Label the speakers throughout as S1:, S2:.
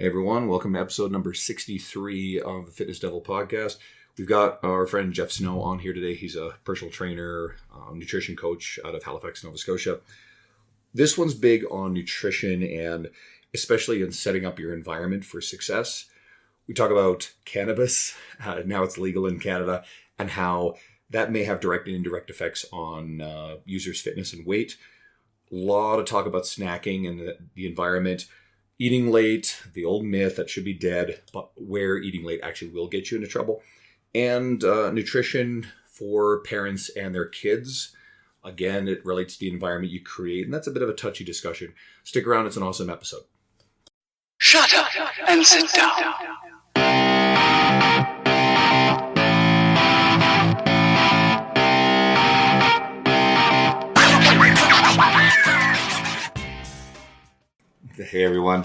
S1: Hey everyone, welcome to episode number 63 of the Fitness Devil podcast. We've got our friend Jeff Snow on here today. He's a personal trainer, nutrition coach out of Halifax, Nova Scotia. This one's big on nutrition and especially in setting up your environment for success. We talk about cannabis, now it's legal in Canada, and how that may have direct and indirect effects on users' fitness and weight. A lot of talk about snacking and the environment. Eating late, the old myth that should be dead, but where eating late actually will get you into trouble. And nutrition for parents and their kids. Again, it relates to the environment you create, and that's a bit of a touchy discussion. Stick around, it's an awesome episode.
S2: Shut up and sit down.
S1: Hey everyone.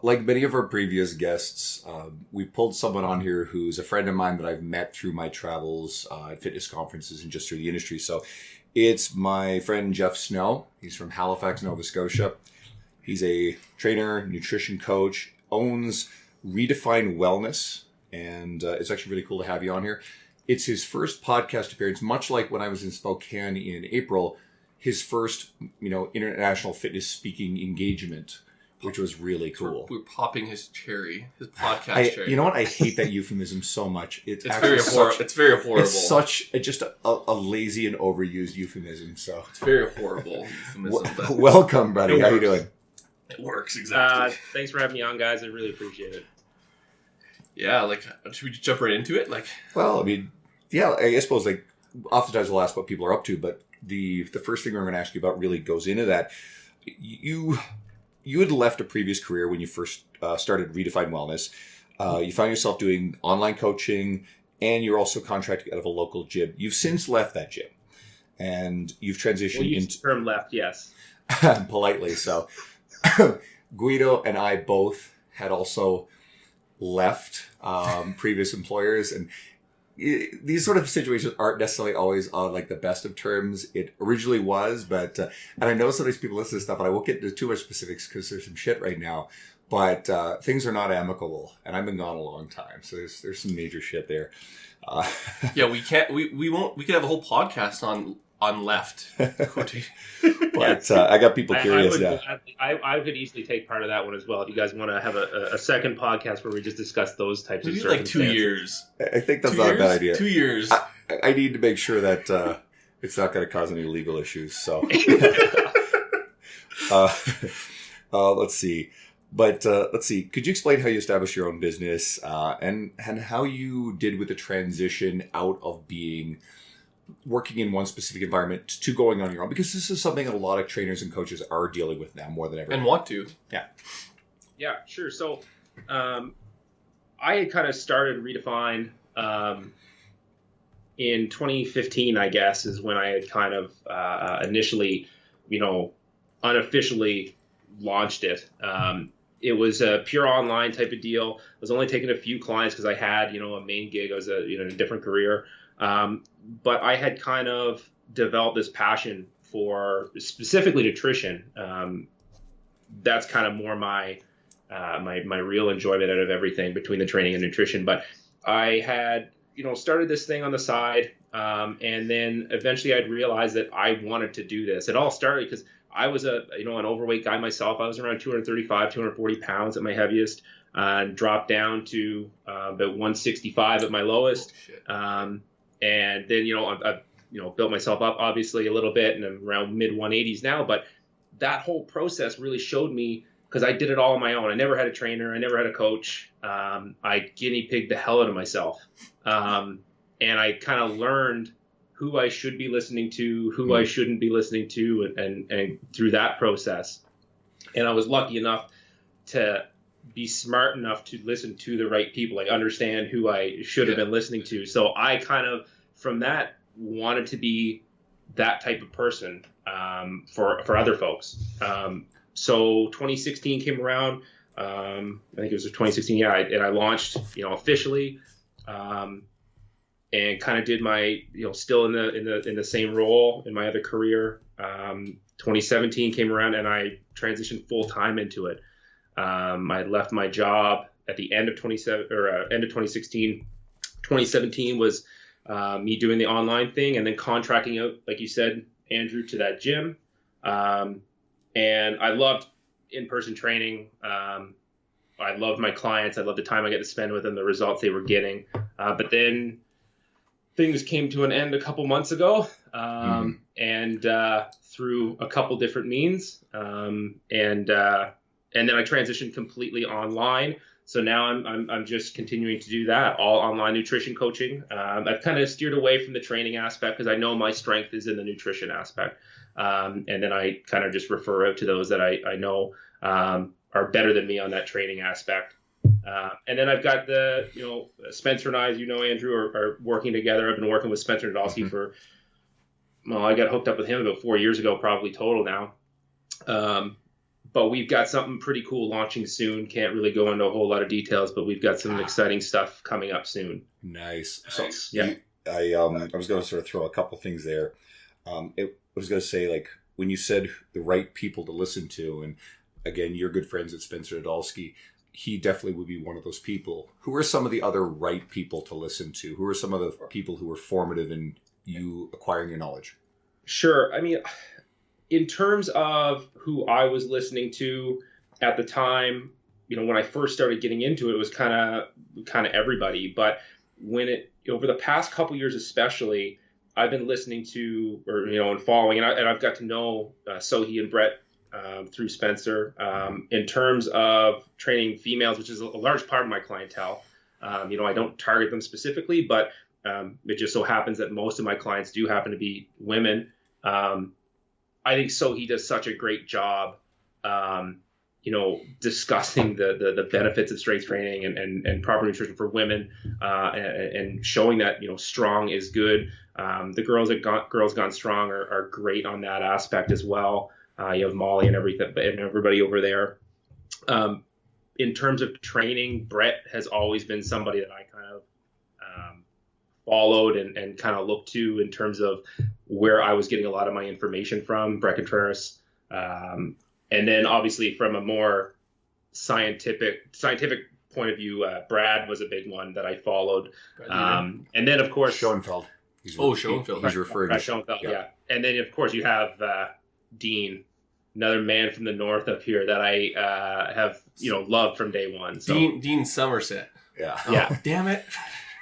S1: Like many of our previous guests, we pulled someone on here who's a friend of mine that I've met through my travels at fitness conferences and just through the industry. So it's my friend Jeff Snow. He's from Halifax, Nova Scotia. He's a trainer, nutrition coach, owns Redefine Wellness, and it's actually really cool to have you on here. It's his first podcast appearance, much like when I was in Spokane in April, his first, international fitness speaking engagement, which was really cool.
S3: We're popping his cherry, his podcast cherry.
S1: You know what? I hate that euphemism so much. It's
S3: very horrible. It's very horrible.
S1: It's such just a lazy and overused euphemism. So
S3: it's very horrible euphemism.
S1: Welcome, buddy. How you doing?
S3: It works exactly.
S4: Thanks for having me on, guys. I really appreciate it.
S3: Yeah, should we just jump right into it?
S1: Well, I suppose oftentimes we'll ask what people are up to, but the first thing we're going to ask you about really goes into that. You had left a previous career when you first started Redefine Wellness. You found yourself doing online coaching, and you're also contracted out of a local gym. You've since left that gym, and you've transitioned into
S4: the term left, yes,
S1: politely. So, Guido and I both had also left previous employers, and these sort of situations aren't necessarily always on the best of terms. It originally was, but and I know sometimes people listen to stuff, and I won't get into too much specifics because there's some shit right now. But things are not amicable, and I've been gone a long time, so there's some major shit there.
S3: Yeah, we can't. We won't. We could have a whole podcast on left.
S1: But I got people curious now.
S4: I could easily take part of that one as well. If you guys want to have a second podcast where we just discuss those types of circumstances.
S3: 2 years.
S1: I think that's not a bad idea.
S3: 2 years.
S1: I need to make sure that it's not going to cause any legal issues. So let's see. But let's see. Could you explain how you established your own business and how you did with the transition out of working in one specific environment to going on your own? Because this is something that a lot of trainers and coaches are dealing with now more than ever.
S3: And want to.
S4: Yeah, sure. So I had kind of started Redefine in 2015, I guess, is when I had kind of initially, unofficially launched it. It was a pure online type of deal. I was only taking a few clients because I had, a main gig. I was in a different career. But I had kind of developed this passion for specifically nutrition. That's kind of more my real enjoyment out of everything between the training and nutrition. But I had, started this thing on the side. And then eventually I'd realized that I wanted to do this. It all started because I was an overweight guy myself. I was around 235, 240 pounds at my heaviest, dropped down to about 165 at my lowest. And then, I've built myself up obviously a little bit, and I'm around mid 180s now. But that whole process really showed me, because I did it all on my own. I never had a trainer. I never had a coach. I guinea pigged the hell out of myself. And I kind of learned who I should be listening to, who I shouldn't be listening to, and through that process. And I was lucky enough to be smart enough to listen to the right people, understand who I should have been listening to. So I kind of, from that, wanted to be that type of person for other folks. So 2016 came around. I think it was 2016. And I launched, officially, and kind of did my, still in the same role in my other career. 2017 came around and I transitioned full time into it. I had left my job at the end of 2016. 2017 was me doing the online thing and then contracting out, like you said, Andrew, to that gym. And I loved in-person training. I loved my clients. I loved the time I get to spend with them, the results they were getting. But then things came to an end a couple months ago, and through a couple different means. And then I transitioned completely online. So now I'm just continuing to do that, all online nutrition coaching. I've kind of steered away from the training aspect because I know my strength is in the nutrition aspect. And then I kind of just refer out to those that I know are better than me on that training aspect. And then I've got Spencer and I, as you know, Andrew, are working together. I've been working with Spencer Nadolski for, I got hooked up with him about 4 years ago, probably total now. But we've got something pretty cool launching soon. Can't really go into a whole lot of details, but we've got some exciting stuff coming up soon.
S1: Nice. So
S4: Yeah.
S1: I was going to sort of throw a couple things there. I was going to say, like, when you said the right people to listen to, and again, you're good friends with Spencer Nadolski, he definitely would be one of those people. Who are some of the other right people to listen to? Who are some of the people who were formative in you acquiring your knowledge?
S4: Sure. I mean, in terms of who I was listening to at the time, when I first started getting into it, it was kind of everybody. But over the past couple years, especially, I've been listening to, and following, and I've got to know Sohi and Brett through Spencer in terms of training females, which is a large part of my clientele. I don't target them specifically, but it just so happens that most of my clients do happen to be women. I think Sohi does such a great job, discussing the benefits of strength training and proper nutrition for women, and showing that, strong is good. The girls at Girls Gone Strong are great on that aspect as well. You have Molly and everybody over there. In terms of training, Brett has always been somebody that I kind of followed and kind of looked to in terms of where I was getting a lot of my information from, Brett Contreras. And then obviously from a more scientific point of view, Brad was a big one that I followed. And then of course
S1: Schoenfeld.
S3: Schoenfeld.
S1: He's referring
S4: Brad
S1: to
S4: Schoenfeld, yeah. And then of course you have Dean, another man from the north up here that I have loved from day one. So
S3: Dean Somerset.
S1: Yeah.
S4: Yeah.
S3: Damn it.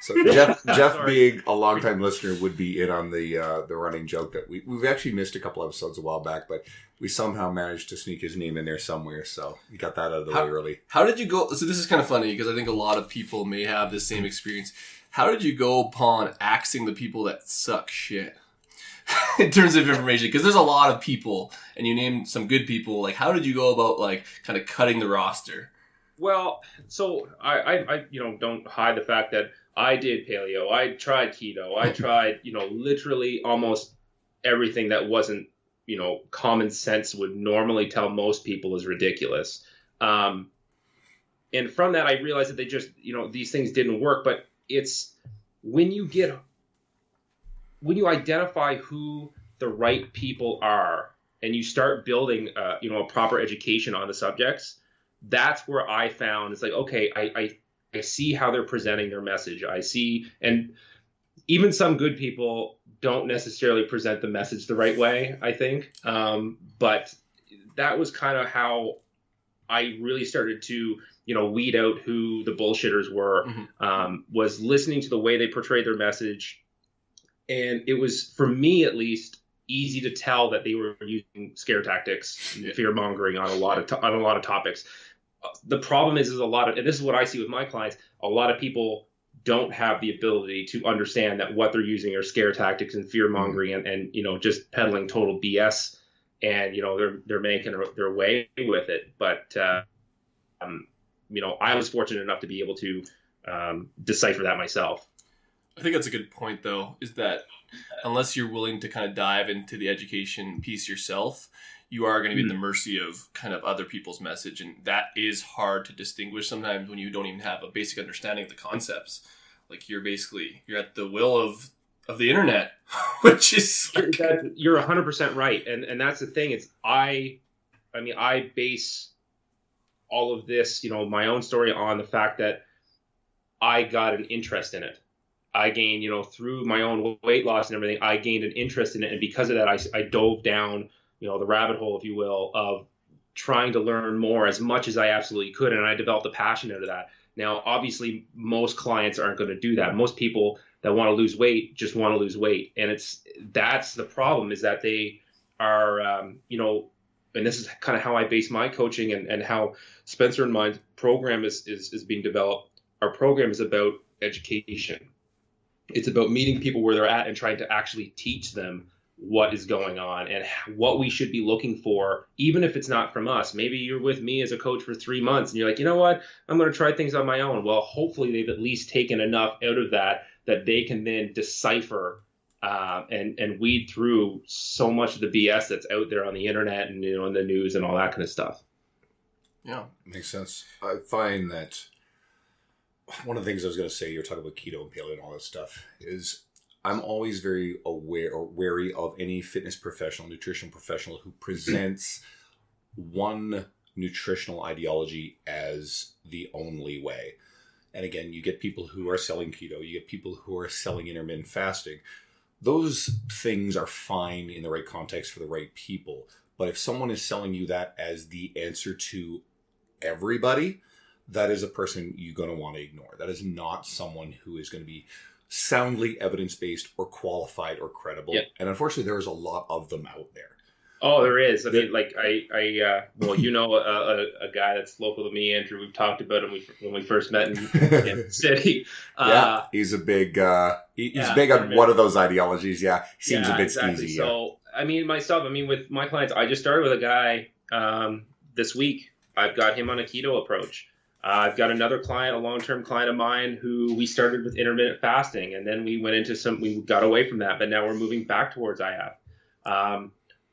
S1: So Jeff being a longtime listener would be in on the running joke that we've actually missed a couple episodes a while back, but we somehow managed to sneak his name in there somewhere. So we got that out of the way early.
S3: How did you go? So this is kind of funny because I think a lot of people may have the same experience. How did you go upon axing the people that suck shit in terms of information? Because there's a lot of people, and you named some good people. Like, how did you go about like kind of cutting the roster?
S4: Well, so I don't hide the fact that I did paleo. I tried keto. I tried, literally almost everything that wasn't, common sense would normally tell most people is ridiculous. And from that, I realized that they just, these things didn't work. But it's when you identify who the right people are and you start building, a proper education on the subjects, that's where I found it's like, okay, I see how they're presenting their message. I see, and even some good people don't necessarily present the message the right way, I think. But that was kind of how I really started to, weed out who the bullshitters were, was listening to the way they portrayed their message. And it was, for me at least, easy to tell that they were using scare tactics, fear mongering on a lot of topics. The problem is and this is what I see with my clients, a lot of people don't have the ability to understand that what they're using are scare tactics and fear mongering and just peddling total BS, and they're making their way with it. But I was fortunate enough to be able to decipher that myself.
S3: I think that's a good point, though, is that unless you're willing to kind of dive into the education piece yourself, you are going to be at the mercy of kind of other people's message. And that is hard to distinguish sometimes when you don't even have a basic understanding of the concepts. Like you're at the will of the internet, which is like...
S4: You're 100% right. And that's the thing. It's I base all of this, my own story on the fact that I got an interest in it. I gained, through my own weight loss and everything, I gained an interest in it. And because of that, I dove down, the rabbit hole, if you will, of trying to learn more as much as I absolutely could. And I developed a passion out of that. Now, obviously, most clients aren't going to do that. Most people that want to lose weight just want to lose weight. And that's the problem, is that they are, and this is kind of how I base my coaching and how Spencer and my program is being developed. Our program is about education. It's about meeting people where they're at and trying to actually teach them what is going on and what we should be looking for, even if it's not from us. Maybe you're with me as a coach for 3 months and you're like, you know what, I'm going to try things on my own. Well, hopefully they've at least taken enough out of that they can then decipher and weed through so much of the BS that's out there on the internet and, in the news and all that kind of stuff.
S3: Yeah.
S1: Makes sense. I find that one of the things I was going to say, you're talking about keto and paleo and all that stuff, is I'm always very aware or wary of any fitness professional, nutritional professional who presents one nutritional ideology as the only way. And again, you get people who are selling keto, you get people who are selling intermittent fasting. Those things are fine in the right context for the right people. But if someone is selling you that as the answer to everybody, that is a person you're going to want to ignore. That is not someone who is going to be soundly evidence-based or qualified or credible.
S4: Yep.
S1: And unfortunately, there is a lot of them out there.
S4: Oh, there is. I mean, like a guy that's local to me, Andrew. We've talked about him when we first met in the city.
S1: Yeah, he's a big. He's big on one of those ideologies. Yeah, seems a bit
S4: exactly.
S1: skeezy.
S4: So, I mean, with my clients, I just started with a guy this week. I've got him on a keto approach. I've got another client, a long-term client of mine, who we started with intermittent fasting, and then we went into we got away from that, but now we're moving back towards IF.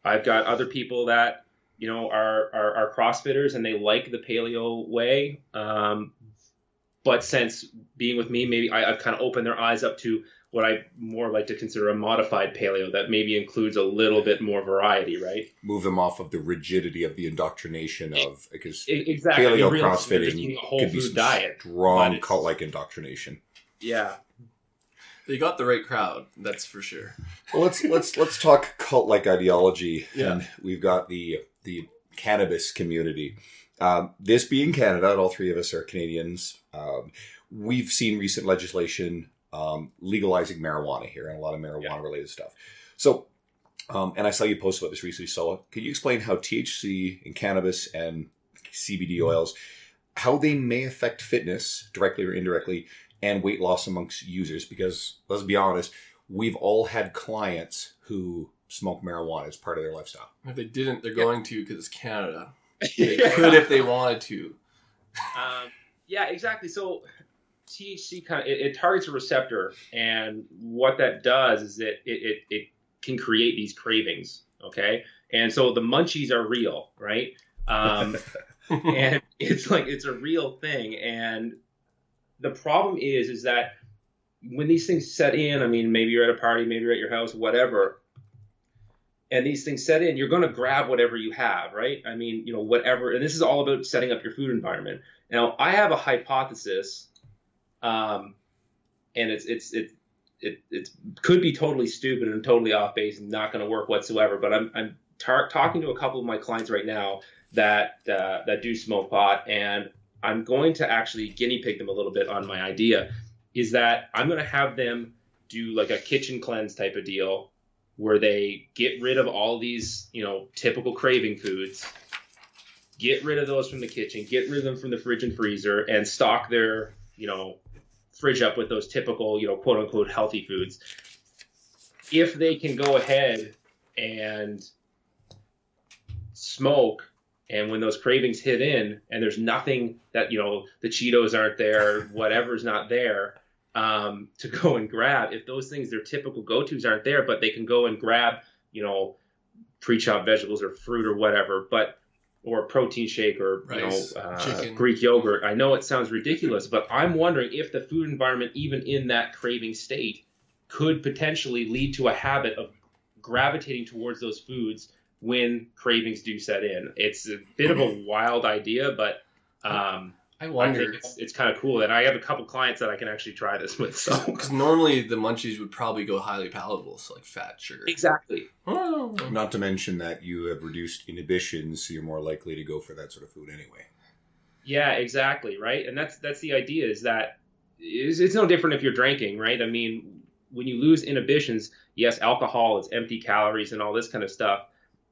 S4: I've got other people that, are CrossFitters and they like the paleo way. But since being with me, maybe I've kind of opened their eyes up to what I more like to consider a modified paleo that maybe includes a little bit more variety, right?
S1: Move them off of the rigidity of the indoctrination of, because
S4: exactly.
S1: paleo
S4: They're
S1: crossfitting
S4: a whole
S1: could be
S4: food
S1: some
S4: diet,
S1: strong cult-like indoctrination.
S4: Yeah.
S3: They got the right crowd, that's for sure.
S1: Well, let's talk cult-like ideology.
S3: Yeah.
S1: And we've got the cannabis community. This being Canada, and all three of us are Canadians, we've seen recent legislation legalizing marijuana here and a lot of marijuana-related stuff. So, and I saw you post about this recently, so can you explain how THC and cannabis and CBD oils, how they may affect fitness, directly or indirectly, and weight loss amongst users? Because, let's be honest, we've all had clients who smoke marijuana as part of their lifestyle.
S3: If they didn't, they're going to, because it's Canada. They could if they wanted to.
S4: Yeah, exactly. So THC it targets a receptor, and what that does is it can create these cravings. Okay, and so the munchies are real, right? And it's a real thing. And the problem is that when these things set in, I mean, maybe you're at a party, maybe you're at your house, whatever, and these things set in, you're going to grab whatever you have, right? I mean, whatever. And this is all about setting up your food environment. Now, I have a hypothesis, and it could be totally stupid and totally off base and not going to work whatsoever. But I'm talking to a couple of my clients right now that do smoke pot, and I'm going to actually guinea pig them a little bit on my idea. Is that I'm going to have them do like a kitchen cleanse type of deal, where they get rid of all these, typical craving foods, get rid of those from the kitchen, get rid of them from the fridge and freezer, and stock their, fridge up with those typical, quote unquote healthy foods. If they can go ahead and smoke, and when those cravings hit in and there's nothing that, the Cheetos aren't there, whatever's not there, to go and grab, if those things, their typical go-tos aren't there, but they can go and grab, pre-chopped vegetables or fruit or whatever, or a protein shake or,
S3: rice,
S4: Greek yogurt. I know it sounds ridiculous, but I'm wondering if the food environment, even in that craving state, could potentially lead to a habit of gravitating towards those foods when cravings do set in. It's a bit of a wild idea, but
S3: I wonder.
S4: I think it's kind of cool, and I have a couple clients that I can actually try this with. So,
S3: because normally the munchies would probably go highly palatable, so like fat, sugar.
S4: Exactly.
S3: Oh.
S1: Not to mention that you have reduced inhibitions, so you're more likely to go for that sort of food anyway.
S4: Yeah, exactly, right? And that's the idea, is that it's no different if you're drinking, right? I mean, when you lose inhibitions, yes, alcohol, it's empty calories and all this kind of stuff.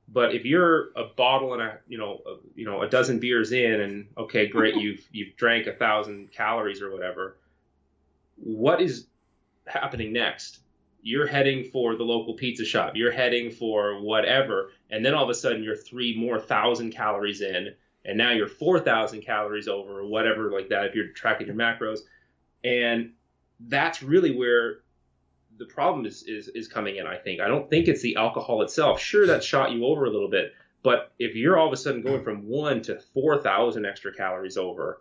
S4: But if you're a bottle and a dozen beers in, and okay, great, you've drank 1,000 calories or whatever, what is happening next? You're heading for the local pizza shop. You're heading for whatever, and then all of a sudden you're 3,000 calories in, and now you're 4,000 calories over or whatever like that if you're tracking your macros, and that's really where the problem is coming in, I think. I don't think it's the alcohol itself. Sure, that shot you over a little bit, but if you're all of a sudden going from 1 to 4,000 extra calories over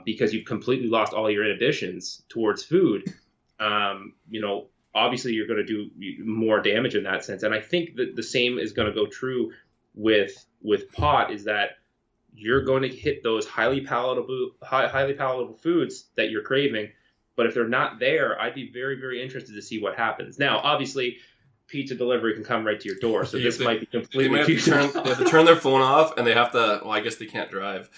S4: because you've completely lost all your inhibitions towards food, obviously you're going to do more damage in that sense. And I think that the same is going to go true with pot, is that you're going to hit those highly palatable foods that you're craving. But if they're not there, I'd be very, very interested to see what happens. Now, obviously, pizza delivery can come right to your door, so this might be completely
S3: they have to turn their phone off, and they have to. Well, I guess they can't drive.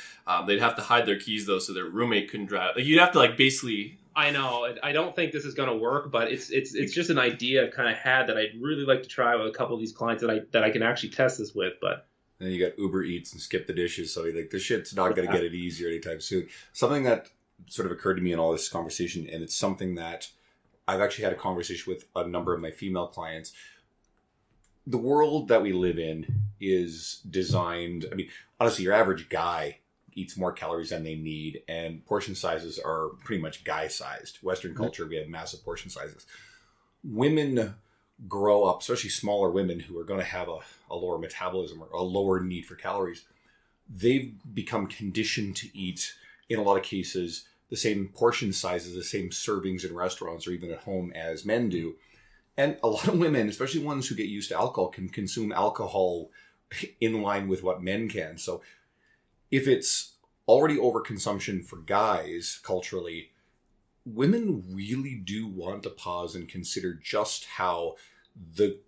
S3: They'd have to hide their keys though, so their roommate couldn't drive. Like, you'd have to basically.
S4: I know. I don't think this is going to work, but it's just an idea I've kind of had that I'd really like to try with a couple of these clients that I can actually test this with. But
S1: then you got Uber Eats and Skip the Dishes, so this shit's not going to get it easier anytime soon. Something that sort of occurred to me in all this conversation, and it's something that I've actually had a conversation with a number of my female clients. The world that we live in is designed, I mean, honestly, your average guy eats more calories than they need, and portion sizes are pretty much guy-sized. Western culture, we have massive portion sizes. Women grow up, especially smaller women who are going to have a lower metabolism or a lower need for calories. They've become conditioned to eat, in a lot of cases, the same portion sizes, the same servings in restaurants or even at home as men do. And a lot of women, especially ones who get used to alcohol, can consume alcohol in line with what men can. So if it's already overconsumption for guys culturally, women really do want to pause and consider just how the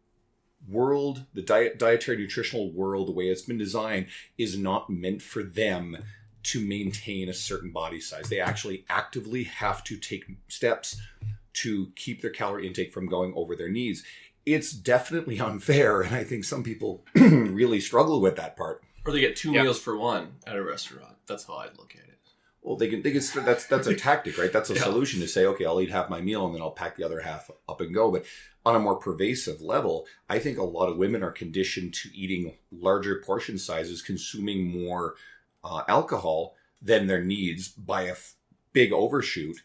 S1: world, the dietary nutritional world, the way it's been designed, is not meant for them to maintain a certain body size. They actually actively have to take steps to keep their calorie intake from going over their needs. It's definitely unfair, and I think some people really struggle with that part.
S3: Or they get two meals for one at a restaurant. That's how I'd look at it.
S1: Well, they can that's a tactic, right? That's a solution to say, okay, I'll eat half my meal and then I'll pack the other half up and go. But on a more pervasive level, I think a lot of women are conditioned to eating larger portion sizes, consuming more alcohol than their needs by a big overshoot.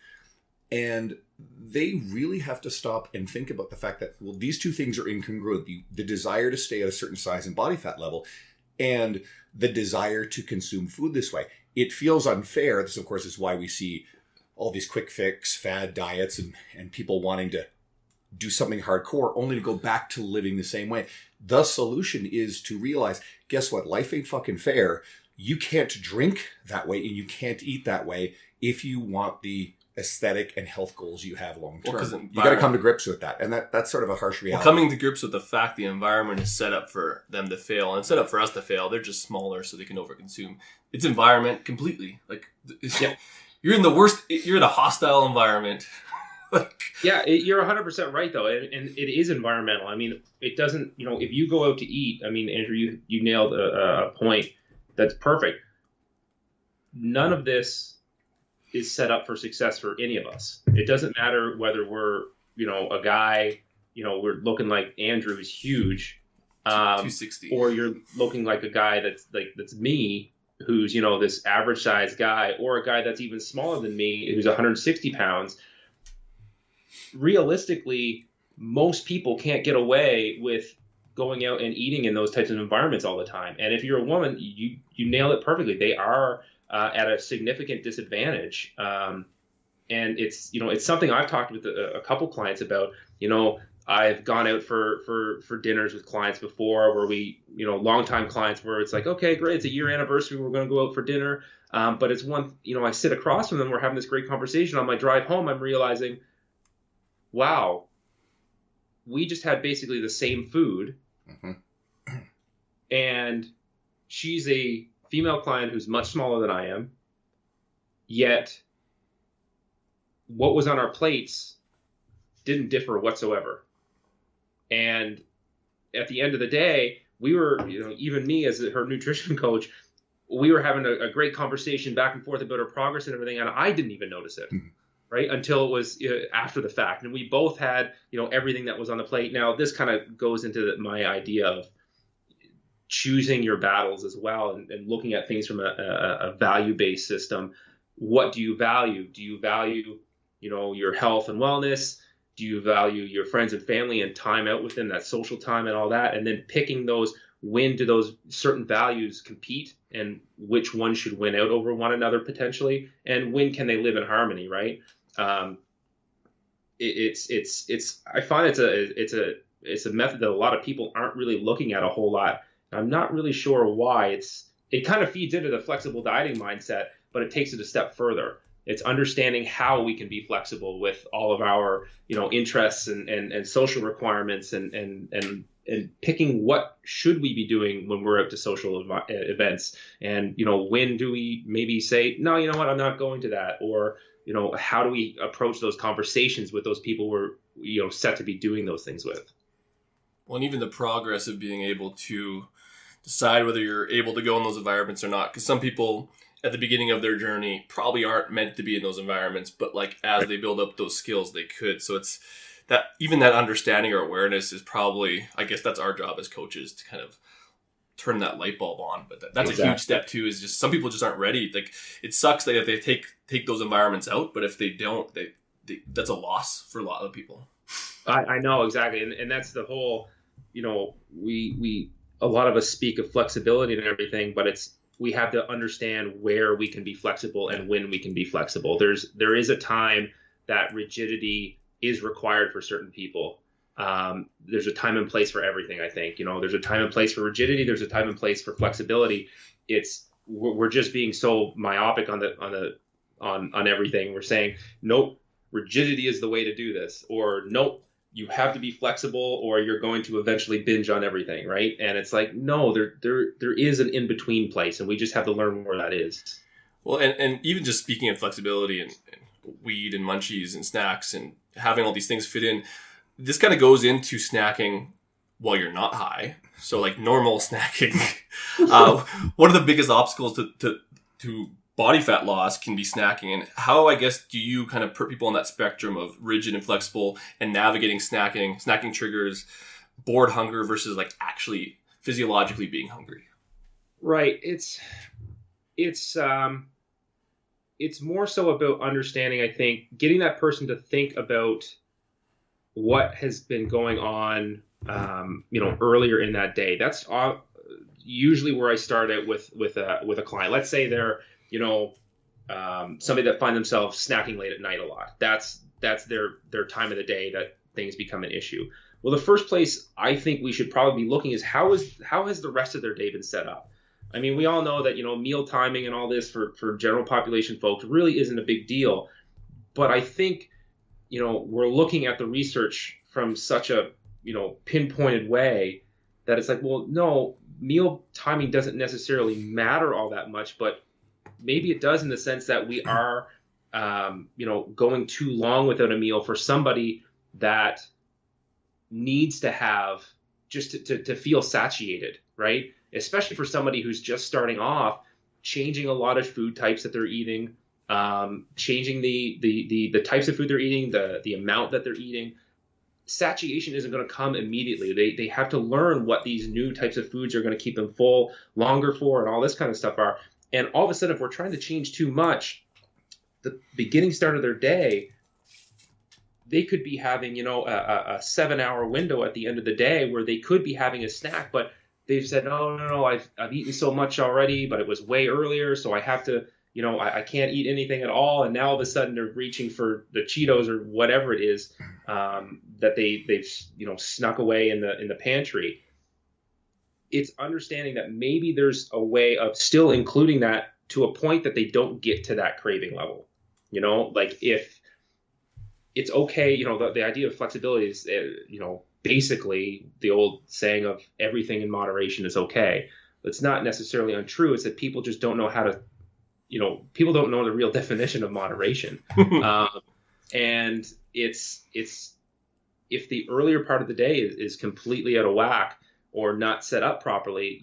S1: And they really have to stop and think about the fact that, well, these two things are incongruent. The desire to stay at a certain size and body fat level and the desire to consume food this way. It feels unfair. This, of course, is why we see all these quick fix fad diets and people wanting to do something hardcore only to go back to living the same way. The solution is to realize, guess what? Life ain't fucking fair. You can't drink that way and you can't eat that way if you want the aesthetic and health goals you have long term. Well, you got to come to grips with that, and that's sort of a harsh reality.
S3: Well, coming to grips with the fact the environment is set up for them to fail and set up for us to fail. They're just smaller, so they can overconsume. It's environment completely. You're in the worst. You're in a hostile environment.
S4: You're 100% right though, and it is environmental. I mean, it doesn't. If you go out to eat, I mean, Andrew, you nailed a point that's perfect. None of this is set up for success for any of us. It doesn't matter whether we're, a guy, we're looking like Andrew is huge,
S3: 260,
S4: or you're looking like a guy that's me, who's, this average size guy, or a guy that's even smaller than me, who's 160 pounds. Realistically, most people can't get away with going out and eating in those types of environments all the time. And if you're a woman, you nail it perfectly. They are at a significant disadvantage. And it's something I've talked with a couple clients about. I've gone out for dinners with clients before where we, longtime clients where it's like, okay, great, it's a year anniversary, we're going to go out for dinner. But it's one, I sit across from them, we're having this great conversation. On my drive home, I'm realizing, wow, we just had basically the same food. Mm-hmm. And she's a female client who's much smaller than I am. Yet what was on our plates didn't differ whatsoever. And at the end of the day, we were, even me as her nutrition coach, we were having a great conversation back and forth about her progress and everything. And I didn't even notice it, right? Until it was after the fact. And we both had, everything that was on the plate. Now, this kind of goes into my idea of choosing your battles as well, and looking at things from a value-based system. What do you value? Do you value, your health and wellness? Do you value your friends and family and time out with them, that social time and all that? And then picking those, when do those certain values compete and which one should win out over one another potentially? And when can they live in harmony, right? I find it's a method that a lot of people aren't really looking at a whole lot. I'm not really sure why. It kind of feeds into the flexible dieting mindset, but it takes it a step further. It's understanding how we can be flexible with all of our, interests and social requirements and picking what should we be doing when we're out to social events. And, when do we maybe say, no, you know what, I'm not going to that? Or, how do we approach those conversations with those people we're, set to be doing those things with?
S3: Well, and even the progress of being able to decide whether you're able to go in those environments or not. Because some people at the beginning of their journey probably aren't meant to be in those environments, but like as they build up those skills, they could. So it's that, even that understanding or awareness is probably, I guess that's our job as coaches to kind of turn that light bulb on. But that's exactly. A huge step too, is just some people just aren't ready. Like it sucks that they take those environments out, but if they don't, they that's a loss for a lot of people.
S4: I know, exactly. And that's the whole, we a lot of us speak of flexibility and everything, but we have to understand where we can be flexible and when we can be flexible. There is a time that rigidity is required for certain people. There's a time and place for everything, I think. There's a time and place for rigidity. There's a time and place for flexibility. We're just being so myopic on everything. We're saying, nope, rigidity is the way to do this, or nope, you have to be flexible or you're going to eventually binge on everything, right? And it's like, no, there is an in-between place, and we just have to learn where that is.
S3: Well, and even just speaking of flexibility and weed and munchies and snacks and having all these things fit in, this kind of goes into snacking while you're not high. So like normal snacking, one of the biggest obstacles to body fat loss can be snacking. And how, I guess, do you kind of put people on that spectrum of rigid and flexible and navigating snacking triggers, bored hunger versus like actually physiologically being hungry?
S4: Right. It's more so about understanding, I think, getting that person to think about what has been going on, earlier in that day. That's usually where I start out with a client. Let's say they're, somebody that find themselves snacking late at night a lot. That's their time of the day that things become an issue. Well, the first place I think we should probably be looking is how has the rest of their day been set up? I mean, we all know that, meal timing and all this for general population folks really isn't a big deal. But I think, we're looking at the research from such a, pinpointed way that it's like, well, no, meal timing doesn't necessarily matter all that much, but maybe it does in the sense that we are, going too long without a meal for somebody that needs to have just to feel satiated, right? Especially for somebody who's just starting off, changing a lot of food types that they're eating, changing the types of food they're eating, the amount that they're eating. Satiation isn't going to come immediately. They have to learn what these new types of foods are going to keep them full longer for, and all this kind of stuff are. And all of a sudden, if we're trying to change too much, the beginning start of their day, they could be having, a 7-hour window at the end of the day where they could be having a snack, but they've said, no, I've eaten so much already, but it was way earlier, so I have to, I can't eat anything at all. And now all of a sudden they're reaching for the Cheetos or whatever it is that they've snuck away in the pantry. It's understanding that maybe there's a way of still including that to a point that they don't get to that craving level. Like if it's okay, the idea of flexibility is, basically the old saying of everything in moderation is okay. It's not necessarily untrue. It's that people just don't know how to, people don't know the real definition of moderation. And it's if the earlier part of the day is completely out of whack or not set up properly,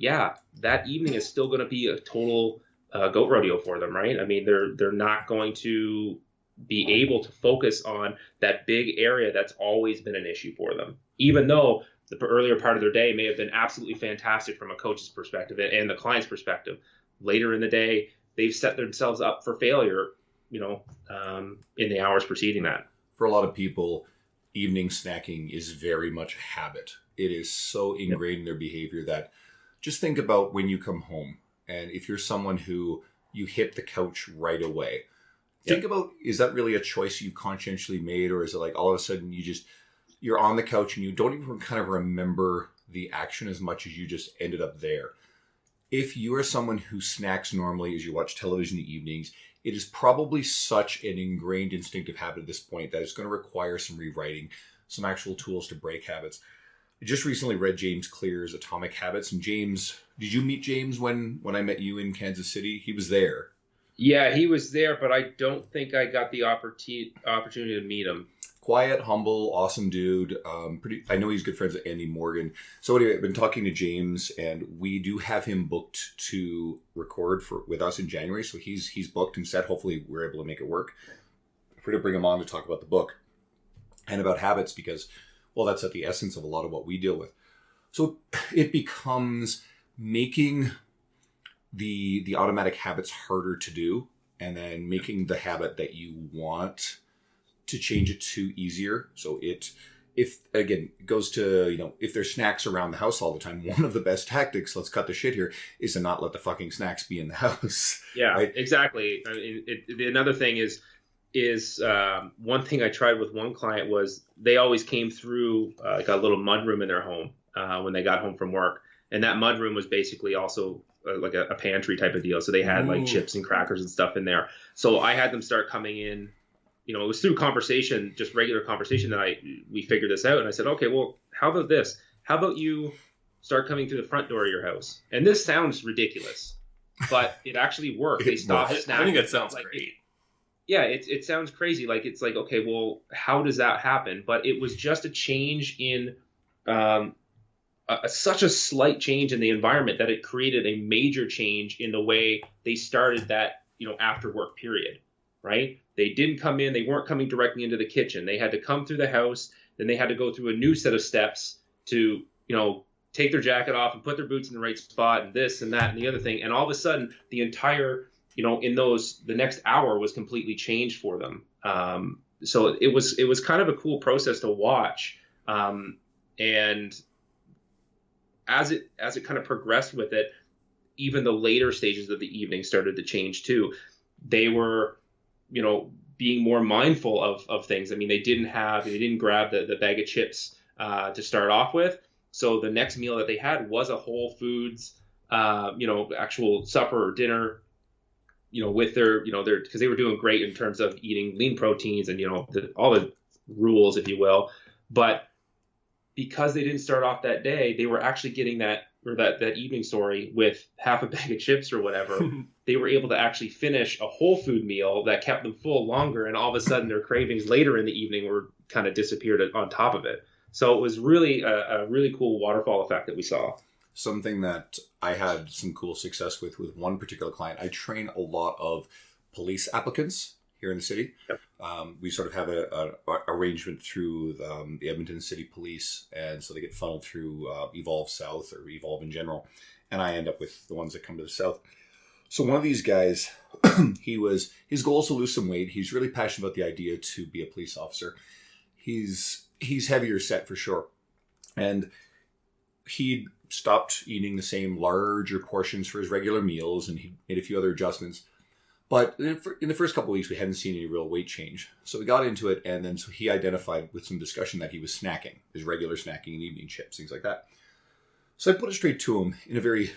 S4: that evening is still going to be a total goat rodeo for them, right? I mean, they're not going to be able to focus on that big area that's always been an issue for them, even though the earlier part of their day may have been absolutely fantastic from a coach's perspective and the client's perspective. Later in the day, they've set themselves up for failure, in the hours preceding that.
S1: For a lot of people, evening snacking is very much a habit. It is so ingrained in their behavior that just think about when you come home, and if you're someone who you hit the couch right away, think about, is that really a choice you conscientiously made, or is it like all of a sudden you're on the couch and you don't even kind of remember the action as much as you just ended up there? If you are someone who snacks normally as you watch television in the evenings, it is probably such an ingrained instinctive habit at this point that it's going to require some rewriting, some actual tools to break habits. I just recently read James Clear's Atomic Habits. And James, did you meet James when I met you in Kansas City? He was there.
S4: Yeah, he was there, but I don't think I got the opportunity to meet him.
S1: Quiet, humble, awesome dude. I know he's good friends with Andy Morgan. So anyway, I've been talking to James, and we do have him booked to record with us in January. So he's booked and set. Hopefully we're able to make it work. We're going to bring him on to talk about the book and about habits because, well, that's at the essence of a lot of what we deal with. So it becomes making the automatic habits harder to do, and then making the habit that you want to change it to easier. So it goes to, if there's snacks around the house all the time, one of the best tactics, let's cut the shit here, is to not let the fucking snacks be in the house.
S4: Yeah,
S1: right?
S4: Exactly. I mean, another thing is one thing I tried with one client was they always came through like a little mud room in their home when they got home from work. And that mud room was basically also like a pantry type of deal. So they had like chips and crackers and stuff in there. So I had them start coming in, it was through conversation, just regular conversation that we figured this out. And I said, okay, well, how about this? How about you start coming through the front door of your house? And this sounds ridiculous, but it actually worked. They stopped snacking.
S3: I think it sounds great.
S4: It sounds crazy. Like, it's like, okay, well, how does that happen? But it was just a change in such a slight change in the environment that it created a major change in the way they started that, after work period, right? They didn't come in, they weren't coming directly into the kitchen. They had to come through the house, then they had to go through a new set of steps to, take their jacket off and put their boots in the right spot and this and that and the other thing. And all of a sudden the entire, the next hour was completely changed for them. So it was kind of a cool process to watch. And as it kind of progressed with it, even the later stages of the evening started to change too. They were, being more mindful of things. I mean, they didn't grab the bag of chips to start off with. So the next meal that they had was a Whole Foods, actual supper or dinner, with their, because they were doing great in terms of eating lean proteins and, all the rules, if you will. But because they didn't start off that day, they were actually getting that evening, with half a bag of chips or whatever. They were able to actually finish a whole food meal that kept them full longer. And all of a sudden their cravings later in the evening were kind of disappeared on top of it. So it was really a really cool waterfall effect that we saw.
S1: Something that I had some cool success with one particular client. I train a lot of police applicants here in the city.
S4: Yep.
S1: We sort of have a arrangement through the Edmonton City Police, and so they get funneled through Evolve South or Evolve in general, and I end up with the ones that come to the South. So one of these guys, his goal is to lose some weight. He's really passionate about the idea to be a police officer. He's heavier set for sure, and he stopped eating the same larger portions for his regular meals, and he made a few other adjustments. But in the first couple of weeks, we hadn't seen any real weight change. So we got into it, and then so he identified with some discussion that he was snacking, his regular snacking and evening chips, things like that. So I put it straight to him in a very,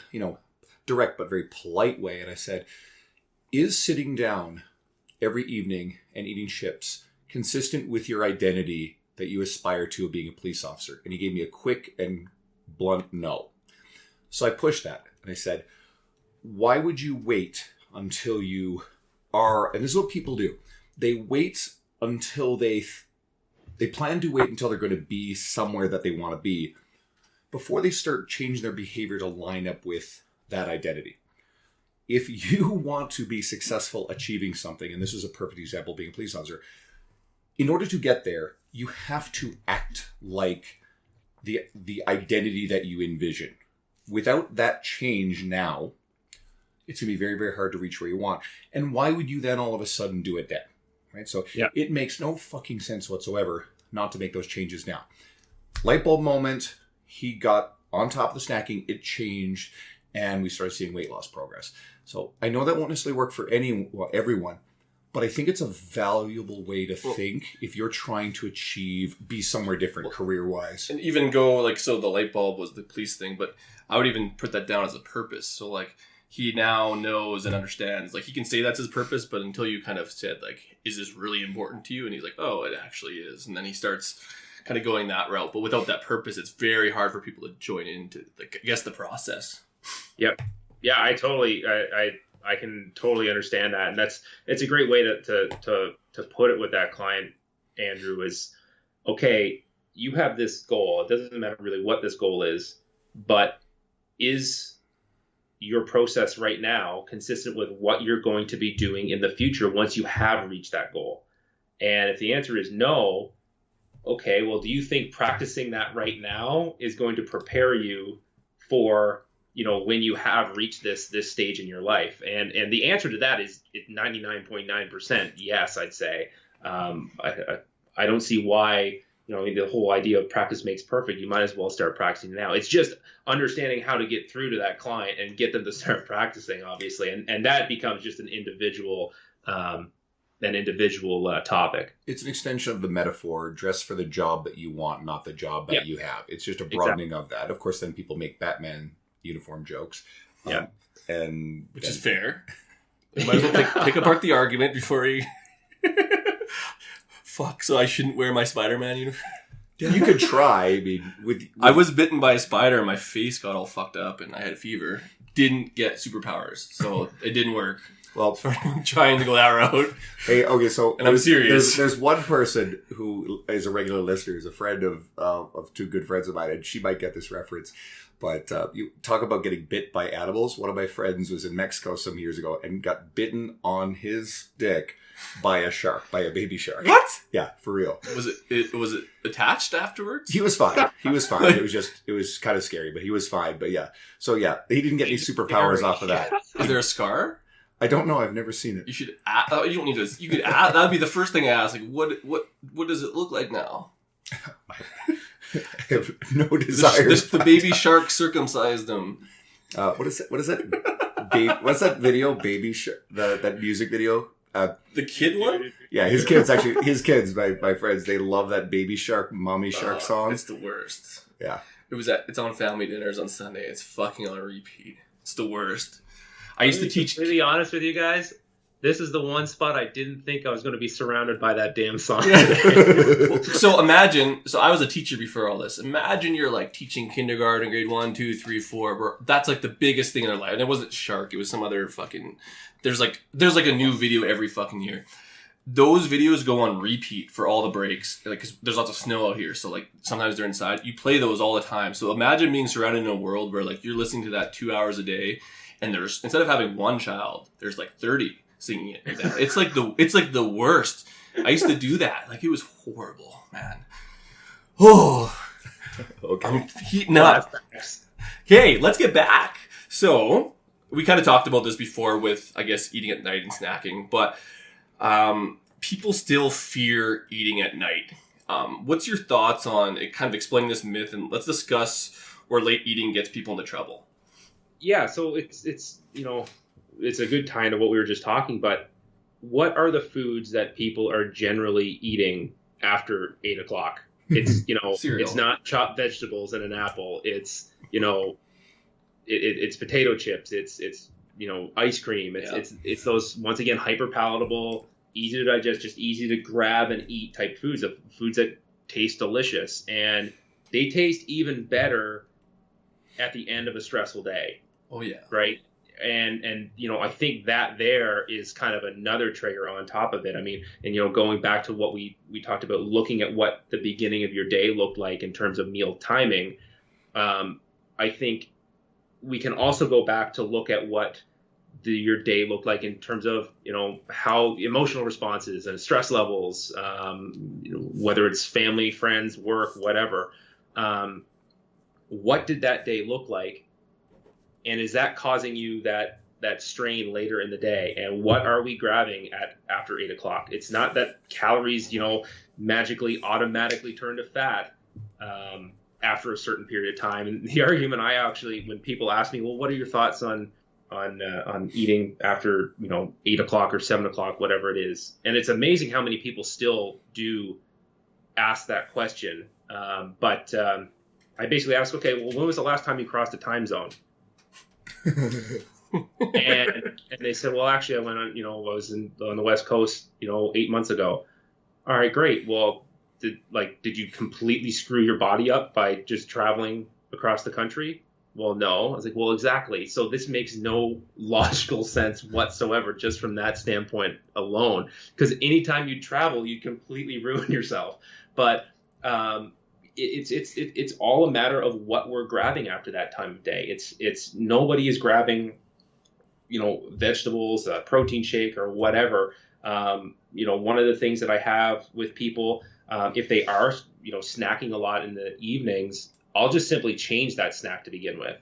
S1: direct but very polite way, and I said, is sitting down every evening and eating chips consistent with your identity that you aspire to of being a police officer? And he gave me a quick and blunt no. So I pushed that, and I said, why would you wait until you are, and this is what people do, they wait until they plan to wait until they're going to be somewhere that they want to be before they start changing their behavior to line up with that identity. If you want to be successful achieving something, and this is a perfect example being a police officer, in order to get there, you have to act like the identity that you envision. Without that change now, it's going to be very, very hard to reach where you want. And why would you then all of a sudden do it then? Right? So It makes no fucking sense whatsoever not to make those changes now. Light bulb moment, he got on top of the snacking, it changed, and we started seeing weight loss progress. So I know that won't necessarily work for everyone, but I think it's a valuable way to think if you're trying to be somewhere different career-wise.
S3: And even go, so the light bulb was the police thing, but I would even put that down as a purpose. So, he now knows and understands, he can say that's his purpose, but until you kind of said, is this really important to you? And he's like, oh, it actually is. And then he starts kind of going that route. But without that purpose, it's very hard for people to join into, the process. Yep.
S4: Yeah, I can totally understand that. And it's a great way to put it with that client, Andrew, is, okay, you have this goal. It doesn't matter really what this goal is, but is your process right now consistent with what you're going to be doing in the future once you have reached that goal? And if the answer is no, okay, well, do you think practicing that right now is going to prepare you for, when you have reached this stage in your life? And the answer to that is 99.9% yes, I'd say. I don't see why, the whole idea of practice makes perfect. You might as well start practicing now. It's just understanding how to get through to that client and get them to start practicing, obviously. And that becomes just an individual topic.
S1: It's an extension of the metaphor, dress for the job that you want, not the job that you have. It's just a broadening of that. Of course, then people make Batman uniform jokes.
S3: Which is fair. You might as well pick apart the argument before he... Fuck, so I shouldn't wear my Spider-Man uniform?
S1: You could try.
S3: I was bitten by a spider and my face got all fucked up and I had a fever. Didn't get superpowers, so it didn't work.
S1: Well,
S3: trying to go that route.
S1: Hey, okay, so
S3: and I'm serious.
S1: There's one person who is a regular listener, is a friend of two good friends of mine, and she might get this reference. But you talk about getting bit by animals. One of my friends was in Mexico some years ago and got bitten on his dick by a baby shark.
S3: What?
S1: Yeah, for real.
S3: Was it attached afterwards?
S1: He was fine. It was kind of scary, but he was fine. But yeah. So yeah, he didn't get any superpowers off of that.
S3: Is there a scar?
S1: I don't know. I've never seen it.
S3: You should. You don't need to. You could. That'd be the first thing I ask. What does it look like now?
S1: I have no desire.
S3: The baby shark circumcised him.
S1: What is that? What's that video? Baby shark. That music video.
S3: The kid one?
S1: Yeah, his kids, my friends, they love that baby shark, mommy shark song.
S3: It's the worst.
S1: Yeah.
S3: It's on family dinners on Sunday. It's fucking on repeat. It's the worst. I used to teach.
S4: To be honest with you guys, this is the one spot I didn't think I was going to be surrounded by that damn song.
S3: So imagine, I was a teacher before all this. Imagine you're teaching kindergarten, grade 1, 2, 3, 4. Where that's the biggest thing in their life. And it wasn't shark. It was some other fucking. There's a new video every fucking year. Those videos go on repeat for all the breaks, because there's lots of snow out here. So sometimes they're inside. You play those all the time. So imagine being surrounded in a world where you're listening to that 2 hours a day, and there's, instead of having one child, there's 30 singing it. It's the worst. I used to do that. It was horrible, man. Oh,
S1: okay.
S3: I'm heating up. Okay, let's get back. So we kind of talked about this before with, I guess, eating at night and snacking, but people still fear eating at night. What's your thoughts on it, kind of explaining this myth, and let's discuss where late eating gets people into trouble?
S4: Yeah, so it's it's a good tie into what we were just talking, but what are the foods that people are generally eating after 8 o'clock? It's,
S3: Cereal.
S4: it's not chopped vegetables and an apple. It's, it's potato chips. It's ice cream. It's those, once again, hyper palatable, easy to digest, just easy to grab and eat type foods, of foods that taste delicious. And they taste even better at the end of a stressful day.
S3: Oh yeah.
S4: Right. And I think that there is kind of another trigger on top of it. I mean, and going back to what we talked about, looking at what the beginning of your day looked like in terms of meal timing, I think we can also go back to look at what your day looked like in terms of how emotional responses and stress levels, whether it's family, friends, work, whatever. What did that day look like? And is that causing you that strain later in the day? And what are we grabbing after 8 o'clock? It's not that calories, magically automatically turn to fat after a certain period of time. And the argument when people ask me, well, what are your thoughts on eating after 8 o'clock or 7 o'clock, whatever it is? And it's amazing how many people still do ask that question. But I basically ask, okay, well, when was the last time you crossed a time zone? and they said, well, actually, I went on, I was on the West Coast, 8 months ago. All right, great. Well, did you completely screw your body up by just traveling across the country? Well, no. I was like, well, exactly. So this makes no logical sense whatsoever, just from that standpoint alone. Because anytime you travel, you completely ruin yourself. But it's all a matter of what we're grabbing after that time of day. It's nobody is grabbing, vegetables, a protein shake or whatever. One of the things that I have with people, if they are, snacking a lot in the evenings, I'll just simply change that snack to begin with.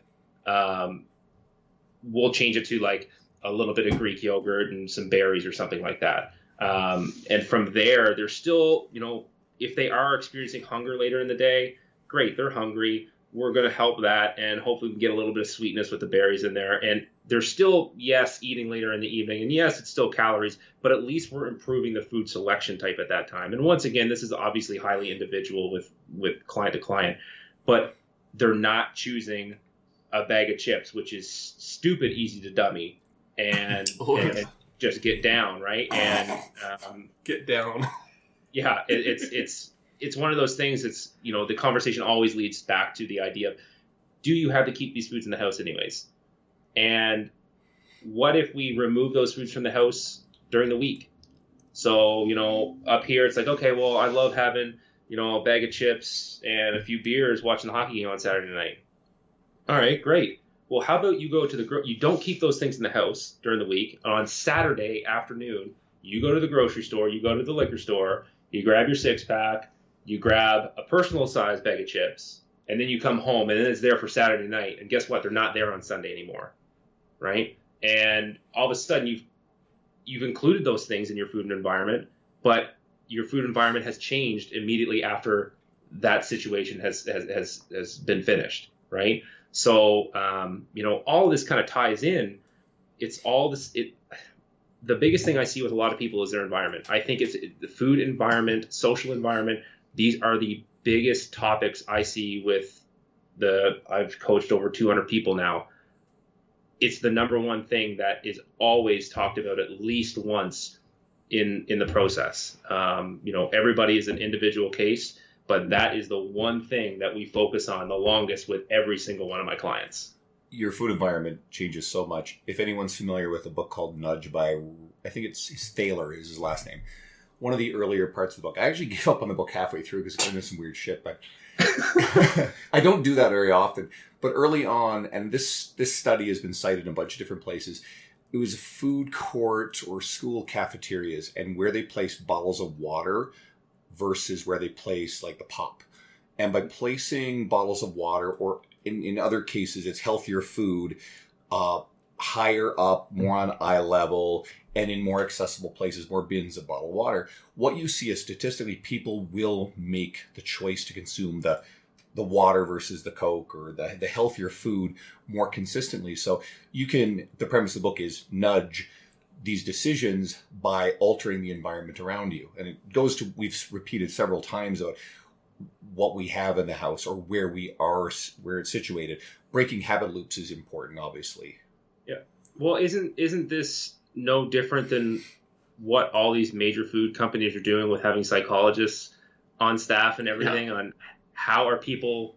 S4: We'll change it to like a little bit of Greek yogurt and some berries or something like that. And from there, they're still, if they are experiencing hunger later in the day, great, they're hungry. We're going to help that, and hopefully we can get a little bit of sweetness with the berries in there. And they're still, yes, eating later in the evening, and yes, it's still calories, but at least we're improving the food selection type at that time. And once again, this is obviously highly individual with client to client, but they're not choosing a bag of chips, which is stupid easy to dummy and just get down, right? And
S3: get down.
S4: Yeah, it's one of those things. It's the conversation always leads back to the idea of, do you have to keep these foods in the house anyways? And what if we remove those foods from the house during the week? So up here it's like, okay, well, I love having a bag of chips and a few beers watching the hockey game on Saturday night. All right, great. Well, how about you go to you don't keep those things in the house during the week. On Saturday afternoon, you go to the grocery store, you go to the liquor store, you grab your 6-pack, you grab a personal size bag of chips, and then you come home, and then it's there for Saturday night. And guess what? They're not there on Sunday anymore, right? And all of a sudden, you've included those things in your food environment, but your food environment has changed immediately after that situation has been finished, right? So, all of this kind of ties in. It's all this. The biggest thing I see with a lot of people is their environment. I think it's the food environment, social environment. These are the biggest topics I see with I've coached over 200 people now. It's the number one thing that is always talked about at least once in the process. Everybody is an individual case, but that is the one thing that we focus on the longest with every single one of my clients.
S1: Your food environment changes so much. If anyone's familiar with a book called Nudge by, I think it's Thaler is his last name. One of the earlier parts of the book, I actually gave up on the book halfway through because it's into some weird shit, but I don't do that very often. But early on, and this study has been cited in a bunch of different places, it was a food court or school cafeterias and where they placed bottles of water versus where they place like the pop. And by placing bottles of water, or in other cases, it's healthier food, higher up, more on eye level, and in more accessible places, more bins of bottled water, what you see is statistically people will make the choice to consume the the water versus the Coke or the healthier food more consistently. So the premise of the book is nudge these decisions by altering the environment around you. And it goes to, we've repeated several times about what we have in the house or where we are, where it's situated. Breaking habit loops is important, obviously.
S4: Yeah. Well, isn't this no different than what all these major food companies are doing with having psychologists on staff and everything on how are people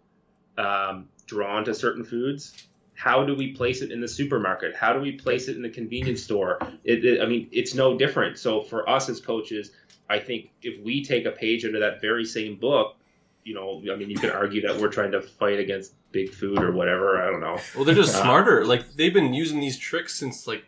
S4: drawn to certain foods? How do we place it in the supermarket? How do we place it in the convenience store? I mean, it's no different. So for us as coaches, I think if we take a page out of that very same book, you know, I mean, you could argue that we're trying to fight against big food or whatever. I don't know.
S3: Well, they're just smarter. Like, they've been using these tricks since, like,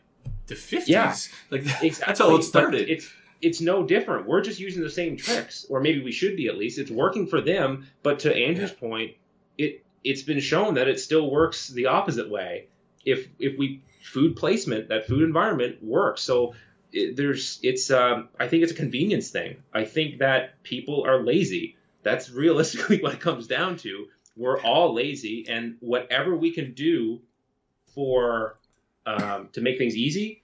S3: the 50s.
S4: Yeah,
S3: like,
S4: exactly.
S3: That's how it started.
S4: But it's no different. We're just using the same tricks, or maybe we should be at least. It's working for them. But to Andrew's point, it's been shown that it still works the opposite way. If we food placement, that food environment works. So I think it's a convenience thing. I think that people are lazy. That's realistically what it comes down to. We're all lazy, and whatever we can do for to make things easy,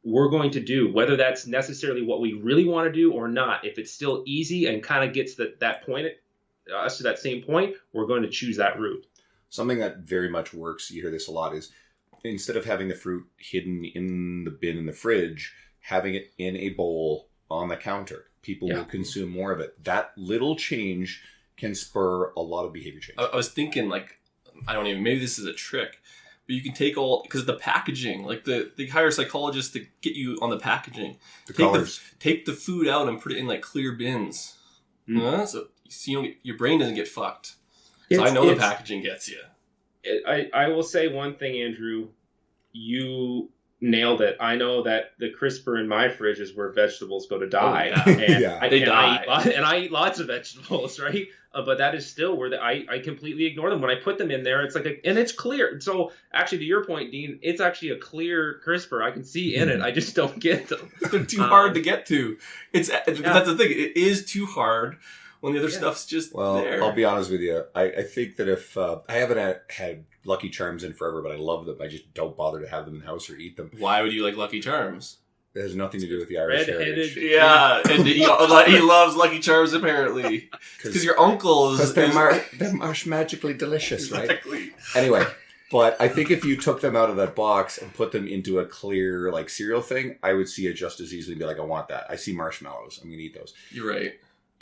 S4: we're going to do, whether that's necessarily what we really want to do or not. If it's still easy and kind of gets that point, us to that same point, we're going to choose that route.
S1: Something that very much works, you hear this a lot, is instead of having the fruit hidden in the bin in the fridge, having it in a bowl on the counter. People will consume more of it. That little change can spur a lot of behavior change.
S3: I was thinking, like, maybe this is a trick, but you can take because the packaging, like they hire psychologists to get you on the packaging. Take the food out and put it in like clear bins. So your brain doesn't get fucked. So I know the packaging gets you.
S4: I will say one thing, Andrew. You nailed it. I know that the crisper in my fridge is where vegetables go to die. I eat lots of vegetables, right? But that is still where I completely ignore them. When I put them in there, it's like and it's clear. So actually, to your point, Dean, it's actually a clear crisper. I can see in it. I just don't get them.
S3: They're too hard to get to. That's the thing. It is too hard when the other stuff's just there.
S1: I'll be honest with you. I think that if I haven't had Lucky Charms in forever, but I love them. I just don't bother to have them in the house or eat them.
S3: Why would you like Lucky Charms?
S1: It has nothing to do with the Irish heritage.
S3: Yeah, and he loves Lucky Charms apparently. Because your uncle is...
S1: Because they're marsh magically delicious, right? Exactly. Anyway, but I think if you took them out of that box and put them into a clear like cereal thing, I would see it just as easily and be like, I want that. I see marshmallows. I'm going to eat those.
S3: You're right.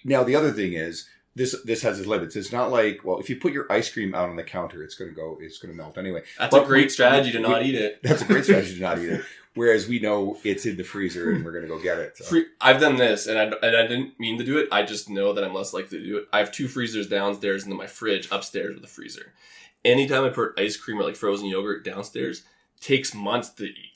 S1: Now, the other thing is, this has its limits. It's not like, well, if you put your ice cream out on the counter, it's going to melt anyway.
S3: That's a great strategy to not eat it.
S1: That's a great strategy to not eat it. Whereas we know it's in the freezer and we're going to go get it. So.
S3: I've done this, and I didn't mean to do it. I just know that I'm less likely to do it. I have 2 freezers downstairs and then my fridge upstairs with a freezer. Anytime I put ice cream or like frozen yogurt downstairs, it takes months to eat.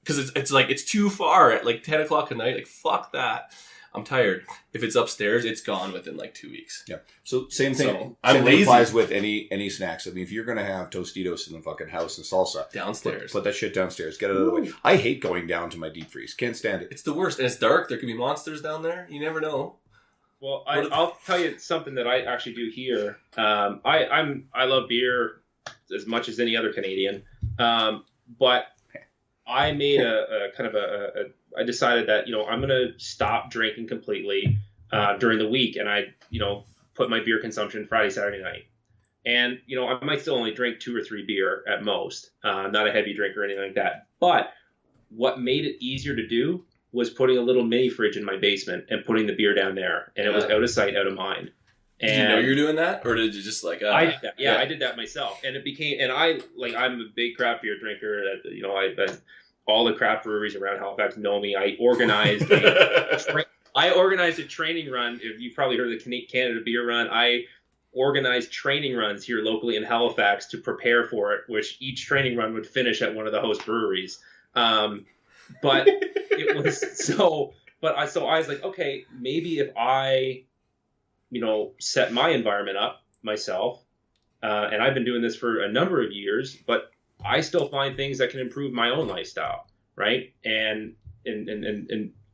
S3: Because it's like, it's too far at like 10 o'clock at night. Like, fuck that. I'm tired. If it's upstairs, it's gone within like 2 weeks.
S1: Yeah. So same thing.
S3: So, I'm lazy.
S1: Applies with any snacks. I mean, if you're going to have Tostitos in the fucking house and salsa,
S3: downstairs,
S1: put that shit downstairs. Get it out of the way. I hate going down to my deep freeze. Can't stand it.
S3: It's the worst, and it's dark. There could be monsters down there. You never know.
S4: Well, I'll tell you something that I actually do here. I love beer as much as any other Canadian, but I made I decided that, I'm going to stop drinking completely during the week. And I, put my beer consumption Friday, Saturday night. And, I might still only drink 2 or 3 beer at most. I'm not a heavy drinker or anything like that. But what made it easier to do was putting a little mini fridge in my basement and putting the beer down there. And it was out of sight, out of mind.
S3: Did you know you were doing that? Or did you just like...
S4: I did that. Yeah, I did that myself. And it became... And I'm a big craft beer drinker. All the craft breweries around Halifax know me. I organized a training run. If you've probably heard of the Canada Beer Run, I organized training runs here locally in Halifax to prepare for it, which each training run would finish at one of the host breweries. But it was so. But I was like, okay, maybe if I, set my environment up myself, and I've been doing this for a number of years, but I still find things that can improve my own lifestyle, right? And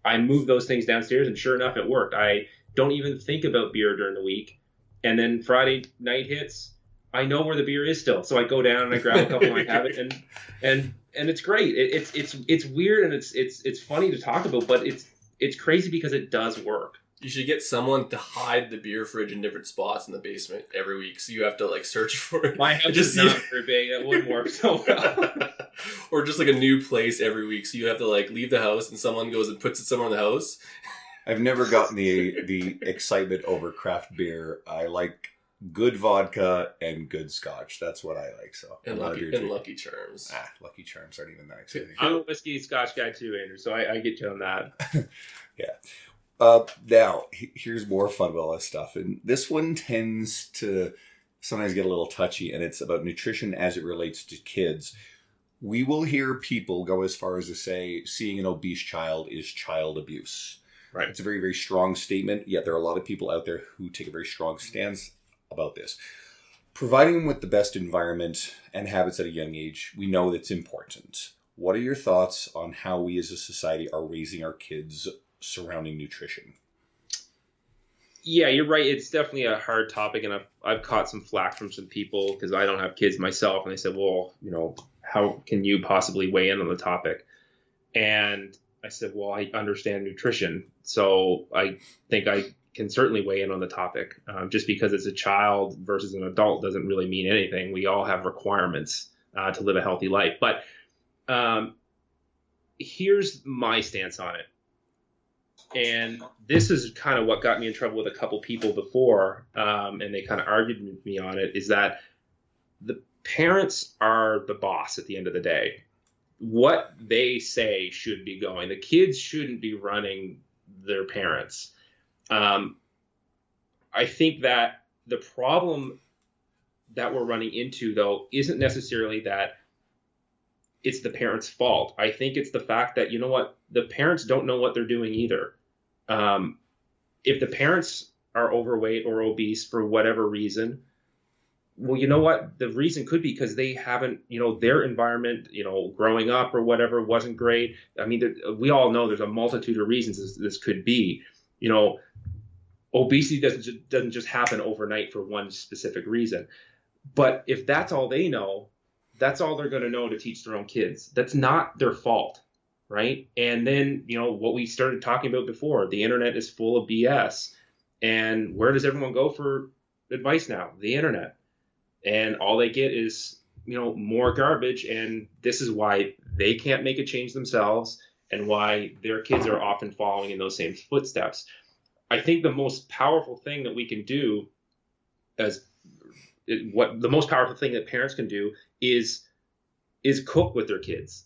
S4: I moved those things downstairs, and sure enough, it worked. I don't even think about beer during the week. And then Friday night hits, I know where the beer is still, so I go down and I grab a couple and I have it, and it's great. It's weird and it's funny to talk about, but it's crazy because it does work.
S3: You should get someone to hide the beer fridge in different spots in the basement every week, so you have to like search for it.
S4: My house is not very big; that wouldn't work so well.
S3: Or just like a new place every week, so you have to like leave the house and someone goes and puts it somewhere in the house.
S1: I've never gotten the excitement over craft beer. I like good vodka and good scotch. That's what I like. So
S3: And Lucky Charms.
S1: Lucky Charms aren't even that exciting.
S4: I'm a whiskey Scotch guy too, Andrew. So I get you on that.
S1: Yeah. Now, here's more fun about all this stuff. And this one tends to sometimes get a little touchy, and it's about nutrition as it relates to kids. We will hear people go as far as to say seeing an obese child is child abuse.
S4: Right.
S1: It's a very, very strong statement, yet there are a lot of people out there who take a very strong stance about this. Providing them with the best environment and habits at a young age, we know that's important. What are your thoughts on how we as a society are raising our kids surrounding nutrition?
S4: Yeah, you're right. It's definitely a hard topic, and I've caught some flack from some people because I don't have kids myself, and they said, well, how can you possibly weigh in on the topic? And I said, well, I understand nutrition, so I think I can certainly weigh in on the topic. Just because it's a child versus an adult doesn't really mean anything. We all have requirements to live a healthy life. But here's my stance on it. And this is kind of what got me in trouble with a couple people before, and they kind of argued with me on it, is that the parents are the boss at the end of the day. What they say should be going. The kids shouldn't be running their parents. I think that the problem that we're running into, though, isn't necessarily that it's the parents' fault. I think it's the fact that, you know what, the parents don't know what they're doing either. If the parents are overweight or obese for whatever reason, well, you know what? The reason could be because they haven't, their environment, growing up or whatever wasn't great. I mean, we all know there's a multitude of reasons this could be. Obesity doesn't just happen overnight for one specific reason. But if that's all they know, that's all they're going to know to teach their own kids. That's not their fault, right? And then, what we started talking about before, the internet is full of BS. And where does everyone go for advice now? The internet. And all they get is, more garbage. And this is why they can't make a change themselves and why their kids are often following in those same footsteps. I think the most powerful thing that we can do the most powerful thing that parents can do is cook with their kids.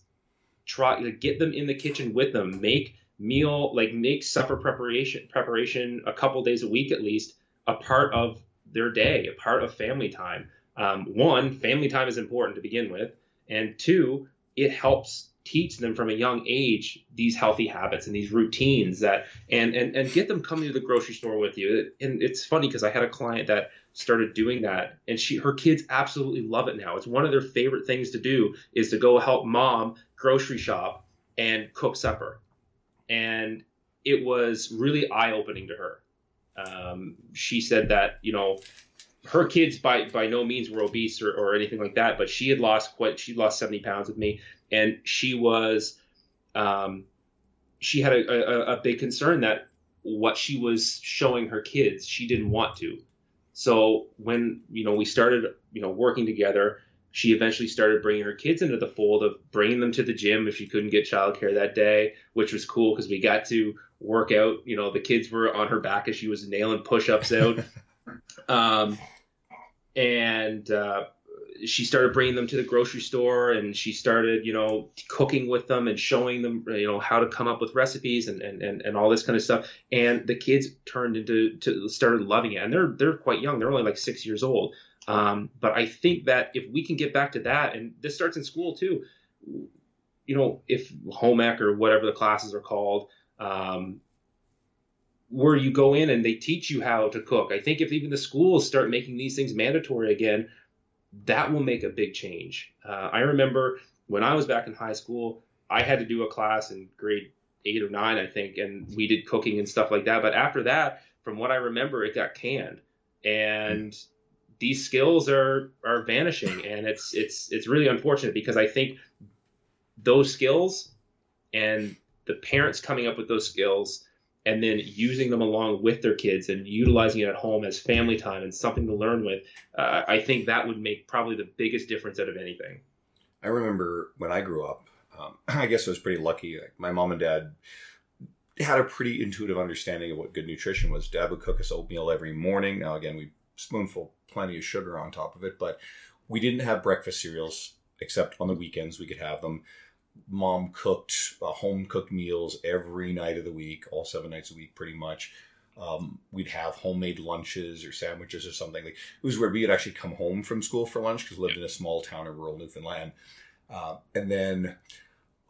S4: Try to get them in the kitchen with them, make supper preparation a couple days a week, at least a part of their day, a part of family time. One, family time is important to begin with. And two, it helps teach them from a young age these healthy habits and these routines and get them coming to the grocery store with you. And it's funny because I had a client that started doing that, and her kids absolutely love it now. It's one of their favorite things to do is to go help mom grocery shop and cook supper. And it was really eye-opening to her. She said that, her kids by no means were obese or anything like that, but she lost 70 pounds with me. And she had a big concern that what she was showing her kids, she didn't want to. So when, we started, working together, she eventually started bringing her kids into the fold of bringing them to the gym if she couldn't get childcare that day, which was cool because we got to work out. The kids were on her back as she was nailing push-ups out. She started bringing them to the grocery store, and she started, cooking with them and showing them, how to come up with recipes and all this kind of stuff. And the kids started loving it, and they're quite young. They're only like 6 years old. But I think that if we can get back to that, and this starts in school too, if home ec or whatever the classes are called, where you go in and they teach you how to cook. I think if even the schools start making these things mandatory again, that will make a big change. I remember when I was back in high school, I had to do a class in grade 8 or 9, I think, and we did cooking and stuff like that. But after that, from what I remember, it got canned. and these skills are vanishing, and it's really unfortunate, because I think those skills and the parents coming up with those skills and then using them along with their kids and utilizing it at home as family time and something to learn with, I think that would make probably the biggest difference out of anything.
S1: I remember when I grew up, I guess I was pretty lucky. Like, my mom and dad had a pretty intuitive understanding of what good nutrition was. Dad would cook us oatmeal every morning. Now, again, we spoonful plenty of sugar on top of it, but we didn't have breakfast cereals except on the weekends. We could have them. Mom cooked home cooked meals every night of the week, all 7 nights a week, pretty much. We'd have homemade lunches or sandwiches or something. Like, it was where we would actually come home from school for lunch, because we lived in a small town in rural Newfoundland. And then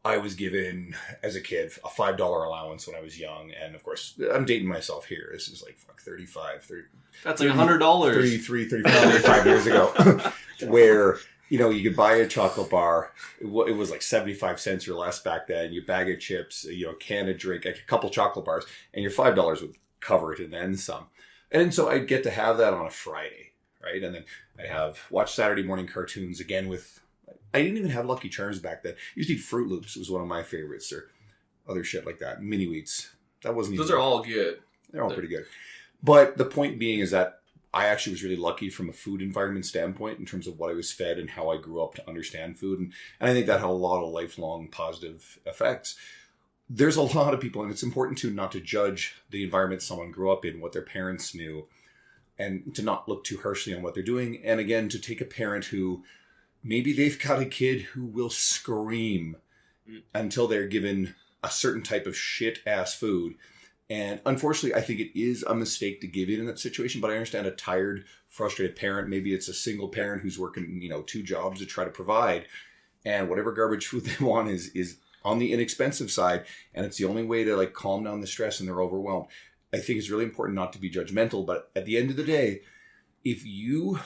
S1: I was given, as a kid, a $5 allowance when I was young. And of course, I'm dating myself here. This is like 30.
S3: That's like $100.
S1: 33, 35 years ago, where, you know, you could buy a chocolate bar. It was like 75 cents or less back then. You bag of chips, you know, a can of drink, a couple chocolate bars, and your $5 would cover it and then some. And so I'd get to have that on a Friday, right? And then I'd watch Saturday morning cartoons again with, I didn't even have Lucky Charms back then. I used to eat Fruit Loops. It was one of my favorites, or other shit like that. Mini Wheats. That wasn't even.
S3: Those are all good.
S1: They're all pretty good. But the point being is that I actually was really lucky from a food environment standpoint in terms of what I was fed and how I grew up to understand food. And I think that had a lot of lifelong positive effects. There's a lot of people, and it's important to not to judge the environment someone grew up in, what their parents knew, and to not look too harshly on what they're doing. And again, to take a parent who maybe they've got a kid who will scream until they're given a certain type of shit-ass food. And unfortunately, I think it is a mistake to give in that situation. But I understand a tired, frustrated parent. Maybe it's a single parent who's working, 2 jobs to try to provide. And whatever garbage food they want is on the inexpensive side. And it's the only way to calm down the stress, and they're overwhelmed. I think it's really important not to be judgmental. But at the end of the day, if you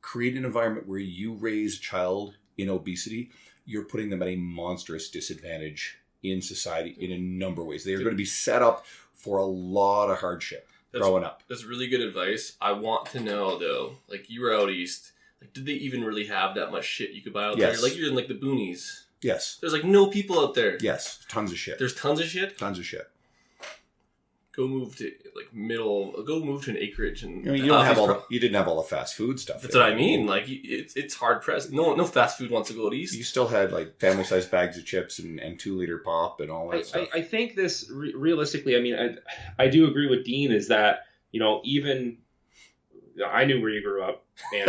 S1: create an environment where you raise a child in obesity, you're putting them at a monstrous disadvantage in society in a number of ways. They are going to be set up for a lot of hardship growing up.
S3: That's really good advice. I want to know, though, you were out east, did they even really have that much shit you could buy out there? You're in the boonies.
S1: Yes.
S3: There's no people out there.
S1: Yes. Tons of shit.
S3: There's tons of shit?
S1: Tons of shit.
S3: Go move to go move to an acreage, and
S1: you didn't have all the fast food stuff.
S3: That's what I mean. It's hard pressed. No fast food wants to go out east.
S1: You still had family sized bags of chips and 2-liter pop and all that stuff.
S4: I think this realistically. I mean, I do agree with Dean. Is that even I knew where you grew up, and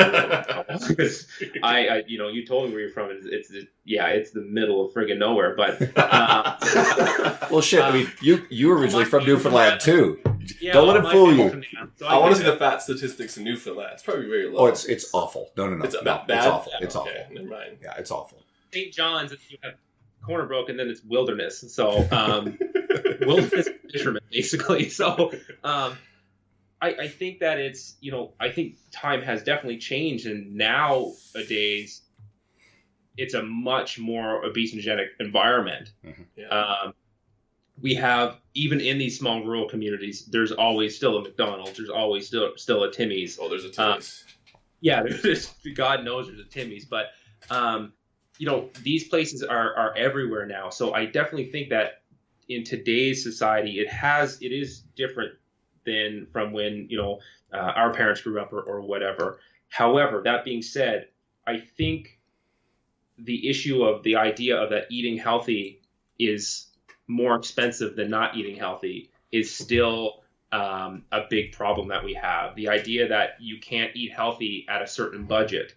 S4: because you told me where you're from. It's the middle of friggin' nowhere. But
S1: well, shit. I mean, you were originally from Newfoundland too. Yeah, don't let it fool you.
S3: So I want to see the fat statistics in Newfoundland. It's probably very low.
S1: Oh, it's awful. No.
S3: It's
S1: bad?
S3: It's
S1: awful.
S3: Yeah,
S1: it's awful.
S3: Never mind.
S1: Yeah, it's awful.
S4: St. John's, you have Corner Brook, and then it's wilderness. So wilderness fishermen, basically. So I think that it's I think time has definitely changed, and nowadays it's a much more obesogenic environment.
S1: Mm-hmm.
S3: Yeah.
S4: We have, even in these small rural communities, there's always still a McDonald's. There's always still a Timmy's.
S3: Oh, there's a Timmy's.
S4: Yeah, God knows there's a Timmy's. But, these places are everywhere now. So I definitely think that in today's society, it is different than from when, our parents grew up or whatever. However, that being said, I think the issue of the idea of that eating healthy is more expensive than not eating healthy is still a big problem that we have. The idea that you can't eat healthy at a certain budget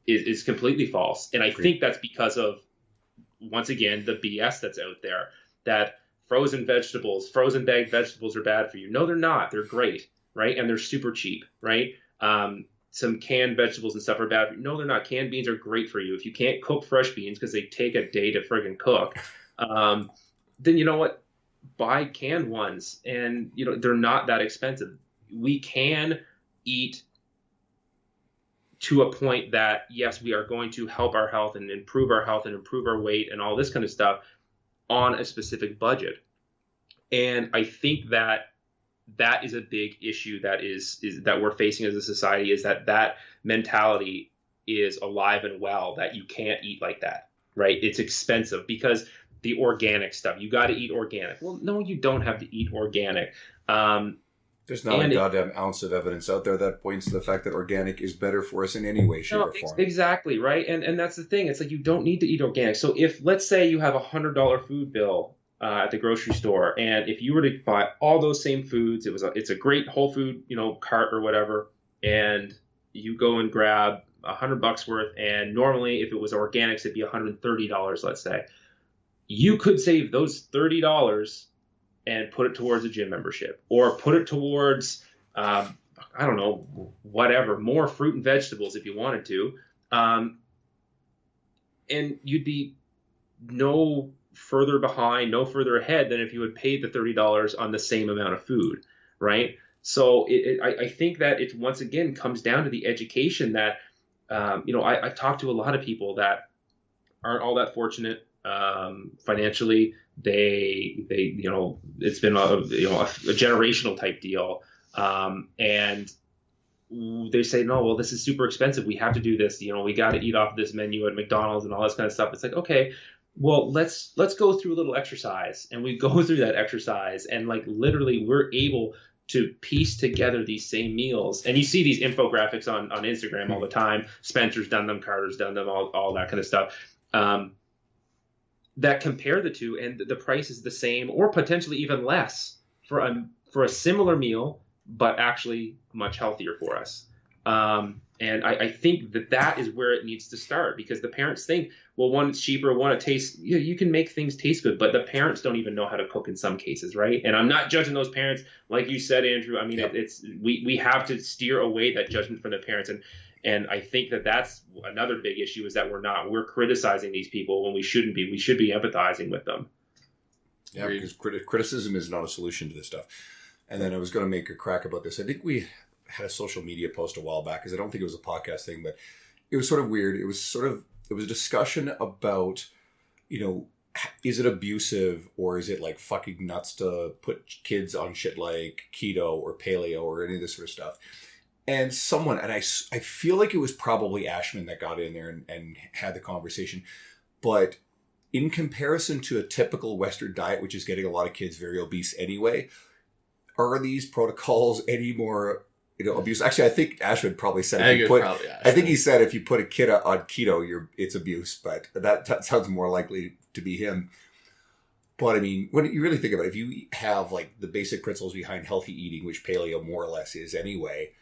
S4: is completely false. And I think that's because of, once again, the BS that's out there, that frozen bagged vegetables are bad for you. No, they're not. They're great, right? And they're super cheap, right? Some canned vegetables and stuff are bad for you. No, they're not. Canned beans are great for you. If you can't cook fresh beans because they take a day to friggin' cook, then you know what? Buy canned ones, and they're not that expensive. We can eat to a point that, yes, we are going to help our health and improve our weight and all this kind of stuff on a specific budget. And I think that that is a big issue that is that we're facing as a society, is that mentality is alive and well, that you can't eat like that, right? It's expensive because the organic stuff, you got to eat organic. Well, no, you don't have to eat organic.
S1: There's not a goddamn ounce of evidence out there that points to the fact that organic is better for us in any way, shape, or form.
S4: Exactly, right? And that's the thing. It's like, you don't need to eat organic. So if, let's say you have $100 food bill at the grocery store, and if you were to buy all those same foods, it's a great whole food, cart or whatever, and you go and grab $100 worth, and normally if it was organics, it'd be $130, let's say. You could save those $30 and put it towards a gym membership, or put it towards, I don't know, whatever, more fruit and vegetables if you wanted to. And you'd be no further behind, no further ahead than if you had paid the $30 on the same amount of food, right? So I think that it once again comes down to the education that, I talk to a lot of people that aren't all that fortunate financially. They it's been a generational type deal, and they say, no, well, this is super expensive, we have to do this, we got to eat off this menu at McDonald's and all this kind of stuff. It's like, okay, well, let's go through a little exercise, and we go through that exercise, and like literally we're able to piece together these same meals. And you see these infographics on Instagram all the time. Spencer's done them, Carter's done them, all that kind of stuff. That compare the two, and the price is the same or potentially even less for a similar meal, but actually much healthier for us. And I think that is where it needs to start, because the parents think, well, one, it's cheaper, one, it tastes, you can make things taste good, but the parents don't even know how to cook in some cases, right? And I'm not judging those parents, like you said, Andrew. I mean, we have to steer away that judgment from the parents, and I think that's another big issue, is that we're criticizing these people when we shouldn't be. We should be empathizing with them.
S1: Yeah, because criticism is not a solution to this stuff. And then I was going to make a crack about this. I think we had a social media post a while back, because I don't think it was a podcast thing, but it was sort of weird. It was a discussion about, is it abusive, or is it like fucking nuts to put kids on shit like keto or paleo or any of this sort of stuff? And someone, and I feel like it was probably Ashman that got in there and had the conversation, but in comparison to a typical Western diet, which is getting a lot of kids very obese anyway, are these protocols any more, abuse? Actually, I think Ashman probably said, I think he said if you put a kid on keto, it's abuse, but that sounds more likely to be him. But I mean, when you really think about it, if you have like the basic principles behind healthy eating, which paleo more or less is anyway,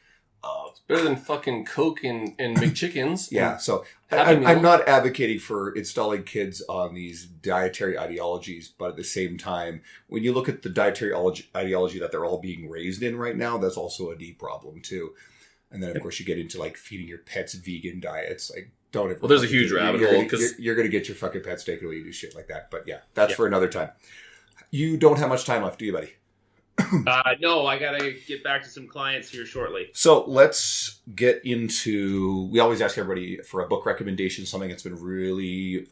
S3: it's better than fucking Coke and McChickens.
S1: Yeah, so I'm not advocating for installing kids on these dietary ideologies, but at the same time, when you look at the dietary ideology that they're all being raised in right now, that's also a deep problem too. And then, of course, you get into like feeding your pets vegan diets. Like, don't ever.
S3: Well, there's a huge rabbit hole,
S1: because you're going to get your fucking pets taken away. You do shit like that. But yeah, that's for another time. You don't have much time left, do you, buddy?
S4: No, I got to get back to some clients here shortly.
S1: So let's get into, we always ask everybody for a book recommendation, something that's been really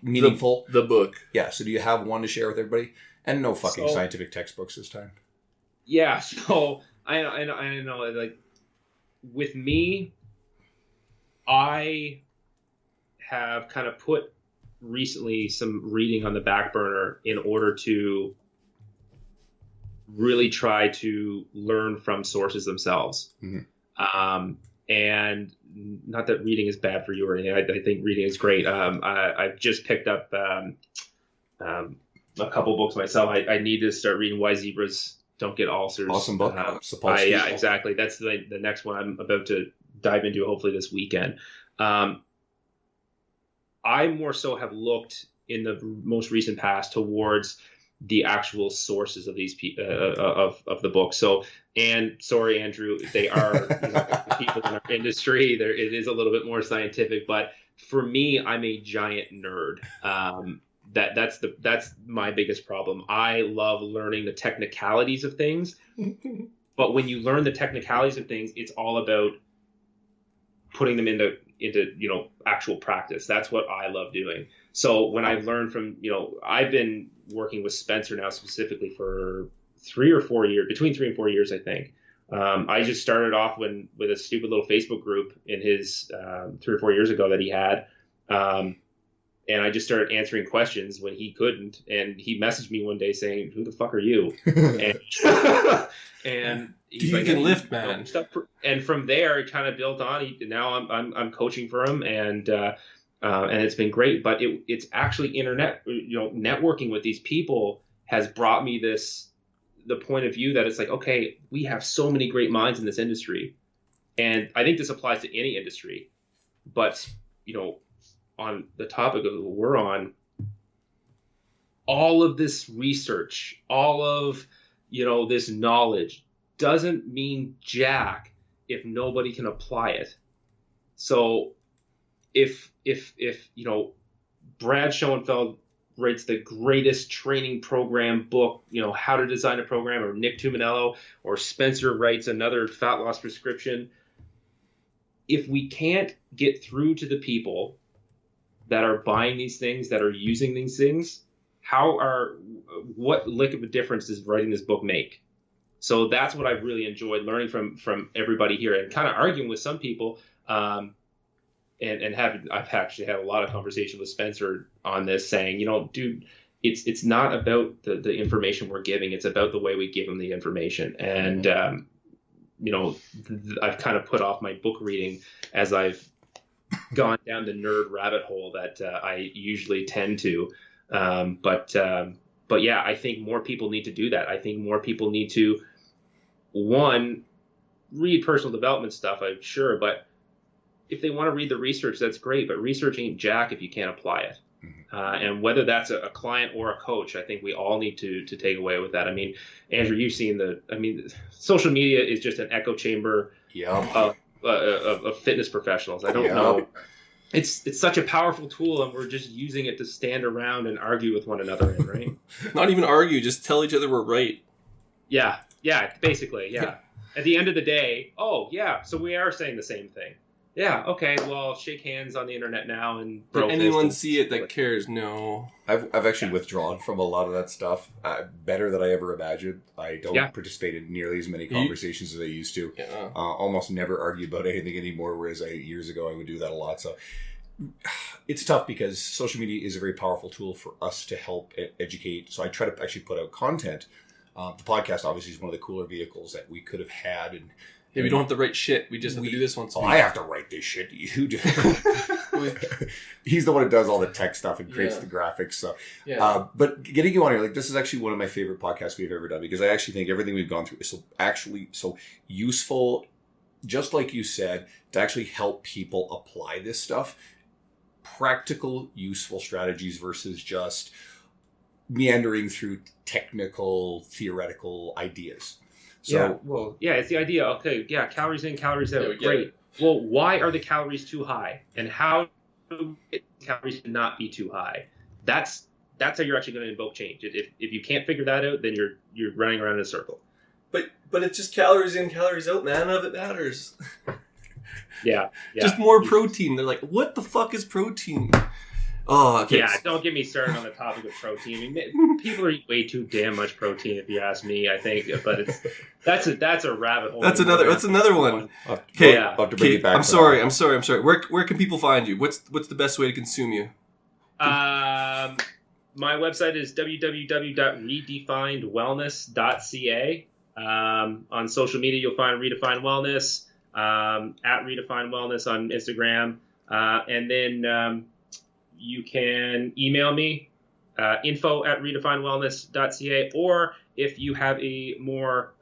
S1: meaningful.
S3: The book.
S1: Yeah. So do you have one to share with everybody? And no fucking scientific textbooks this time.
S4: Yeah. So I know, like, with me, I have kind of put recently some reading on the back burner in order to really try to learn from sources themselves. Mm-hmm. And not that reading is bad for you or anything. I think reading is great. I've just picked up a couple books myself. I need to start reading Why Zebras Don't Get Ulcers.
S1: Awesome book.
S4: Yeah, exactly. That's the next one I'm about to dive into, hopefully this weekend. I more so have looked in the most recent past towards the actual sources of these of the book. So, and sorry, Andrew, they are people in our industry. It is a little bit more scientific, but for me, I'm a giant nerd. That's my biggest problem. I love learning the technicalities of things, but when you learn the technicalities of things, it's all about putting them into actual practice. That's what I love doing. So when I've learned from, I've been working with Spencer now specifically for 3 or 4 years, between 3 and 4 years, I think. I just started off with a stupid little Facebook group in his 3 or 4 years ago that he had. And I just started answering questions when he couldn't. And he messaged me one day saying, "Who the fuck are you?" and and he's
S3: you can lift, man.
S4: And from there, it kind of built on. Now I'm coaching for him, and it's been great. But it's actually internet, networking with these people has brought me the point of view that it's like, okay, we have so many great minds in this industry, and I think this applies to any industry. But on the topic of what we're on, all of this research, all of this knowledge doesn't mean jack if nobody can apply it. So if Brad Schoenfeld writes the greatest training program book, How to Design a Program, or Nick Tuminello, or Spencer writes another fat loss prescription, if we can't get through to the people that are buying these things, that are using these things, what lick of a difference does writing this book make? So that's what I've really enjoyed learning from everybody here, and kind of arguing with some people. I've actually had a lot of conversation with Spencer on this, saying, dude, it's not about the information we're giving, it's about the way we give them the information. And I've kind of put off my book reading as I've gone down the nerd rabbit hole that I usually tend to. But yeah, I think more people need to do that. I think more people need to, one, read personal development stuff, I'm sure, but if they want to read the research, that's great, but research ain't jack if you can't apply it. And whether that's a client or a coach, I think we all need to take away with that. I mean, Andrew, you've seen social media is just an echo chamber of fitness professionals. I don't know. It's such a powerful tool, and we're just using it to stand around and argue with one another, right?
S3: Not even argue, just tell each other we're right.
S4: Yeah, basically, yeah. At the end of the day, so we are saying the same thing. Yeah, okay, well, shake hands on the internet now and...
S3: Did anyone see it that cares? No.
S1: I've actually withdrawn from a lot of that stuff. Better than I ever imagined. I don't participate in nearly as many conversations as I used to.
S3: Yeah.
S1: Almost never argue about anything anymore, whereas years ago I would do that a lot. So it's tough because social media is a very powerful tool for us to help educate. So I try to actually put out content. The podcast obviously is one of the cooler vehicles that we could have had, and
S3: we don't have to write shit. We do this once a week.
S1: I have to write this shit. You do. He's the one who does all the tech stuff and creates the graphics. So, but getting you on here, this is actually one of my favorite podcasts we've ever done, because I actually think everything we've gone through is so useful, just like you said, to actually help people apply this stuff. Practical, useful strategies versus just meandering through technical, theoretical ideas. So,
S4: it's the idea. Okay, calories in, calories out. Great. Well, why are the calories too high? And how do calories not be too high? That's how you're actually going to invoke change. If you can't figure that out, then you're running around in a circle.
S3: But it's just calories in, calories out. None of it matters.
S4: Yeah.
S3: Just more protein. They're like, what the fuck is protein? Oh, okay.
S4: Yeah, don't get me started on the topic of protein. I mean, people are eating way too damn much protein, if you ask me. I think, but that's a rabbit hole.
S3: That's another one. Okay, I'll have to bring it back. I'm sorry. Where can people find you? What's the best way to consume you?
S4: My website is www.redefinedwellness.ca. On social media, you'll find Redefined Wellness, at Redefined Wellness on Instagram, and then. You can email me, info@redefinedwellness.ca, or if you have a more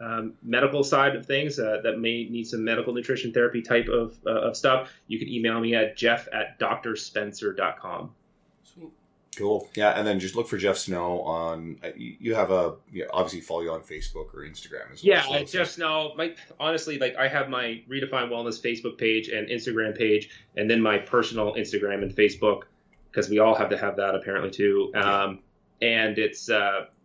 S4: medical side of things that may need some medical nutrition therapy type of stuff, you can email me at jeff@drspencer.com.
S3: Sweet.
S1: Cool. Yeah, and then just look for Jeff Snow on. You have obviously follow you on Facebook or Instagram as well.
S4: Yeah, Jeff Snow. Honestly, I have my Redefined Wellness Facebook page and Instagram page, and then my personal Instagram and Facebook, because we all have to have that apparently too. And it's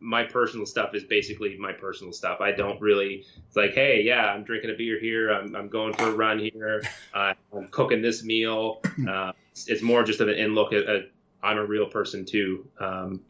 S4: my personal stuff is basically my personal stuff. I don't really, it's like, hey, yeah, I'm drinking a beer here. I'm going for a run here. I'm cooking this meal. It's more just of an in look at I'm a real person too. I'm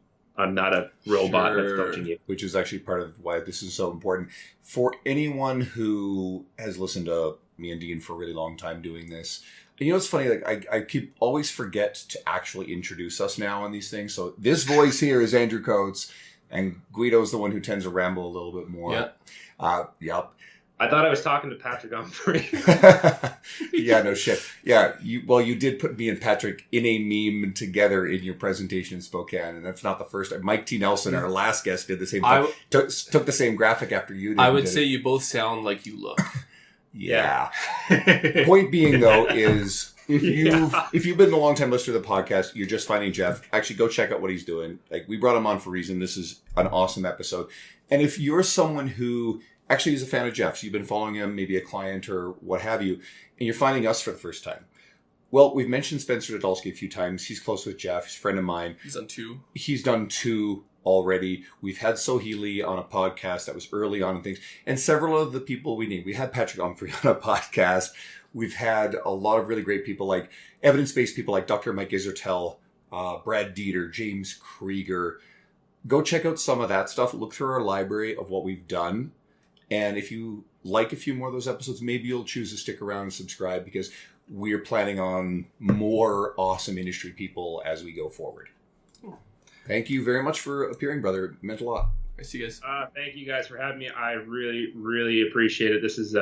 S4: I'm not a robot that's
S3: Sure.
S4: coaching you.
S1: Which is actually part of why this is so important. For anyone who has listened to me and Dean for a really long time doing this, it's funny, like I keep always forget to actually introduce us now on these things. So this voice here is Andrew Coates, and Guido's the one who tends to ramble a little bit more.
S3: Yeah.
S1: Yep.
S4: I thought I was talking to Patrick Humphrey.
S1: Yeah, no shit. Yeah, you did put me and Patrick in a meme together in your presentation in Spokane, and that's not the first time. Mike T. Nelson, our last guest, did the same thing. Took the same graphic after you did.
S3: I would say you both sound like you look.
S1: Yeah. Point being, though, is if you've been a long time listener to the podcast, you're just finding Jeff, actually go check out what he's doing. Like, we brought him on for a reason. This is an awesome episode. And if you're someone who actually is a fan of Jeff's, you've been following him, maybe a client or what have you, and you're finding us for the first time. Well, we've mentioned Spencer Nadolski a few times. He's close with Jeff. He's a friend of mine. He's done two already. We've had Sohili on a podcast that was early on and things. And several of the people we named. We had Patrick Humphrey on a podcast. We've had a lot of really great people, like evidence-based people like Dr. Mike Isertel, Brad Dieter, James Krieger. Go check out some of that stuff. Look through our library of what we've done. And if you like a few more of those episodes, maybe you'll choose to stick around and subscribe, because we're planning on more awesome industry people as we go forward. Thank you very much for appearing, brother. It meant a lot.
S3: I see you guys.
S4: Thank you guys for having me. I really, really appreciate it. This has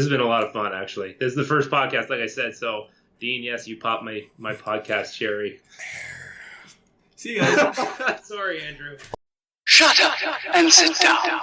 S4: been a lot of fun, actually. This is the first podcast, like I said. So, Dean, yes, you popped my podcast cherry.
S3: See you guys.
S4: Sorry, Andrew.
S2: Shut up and sit down.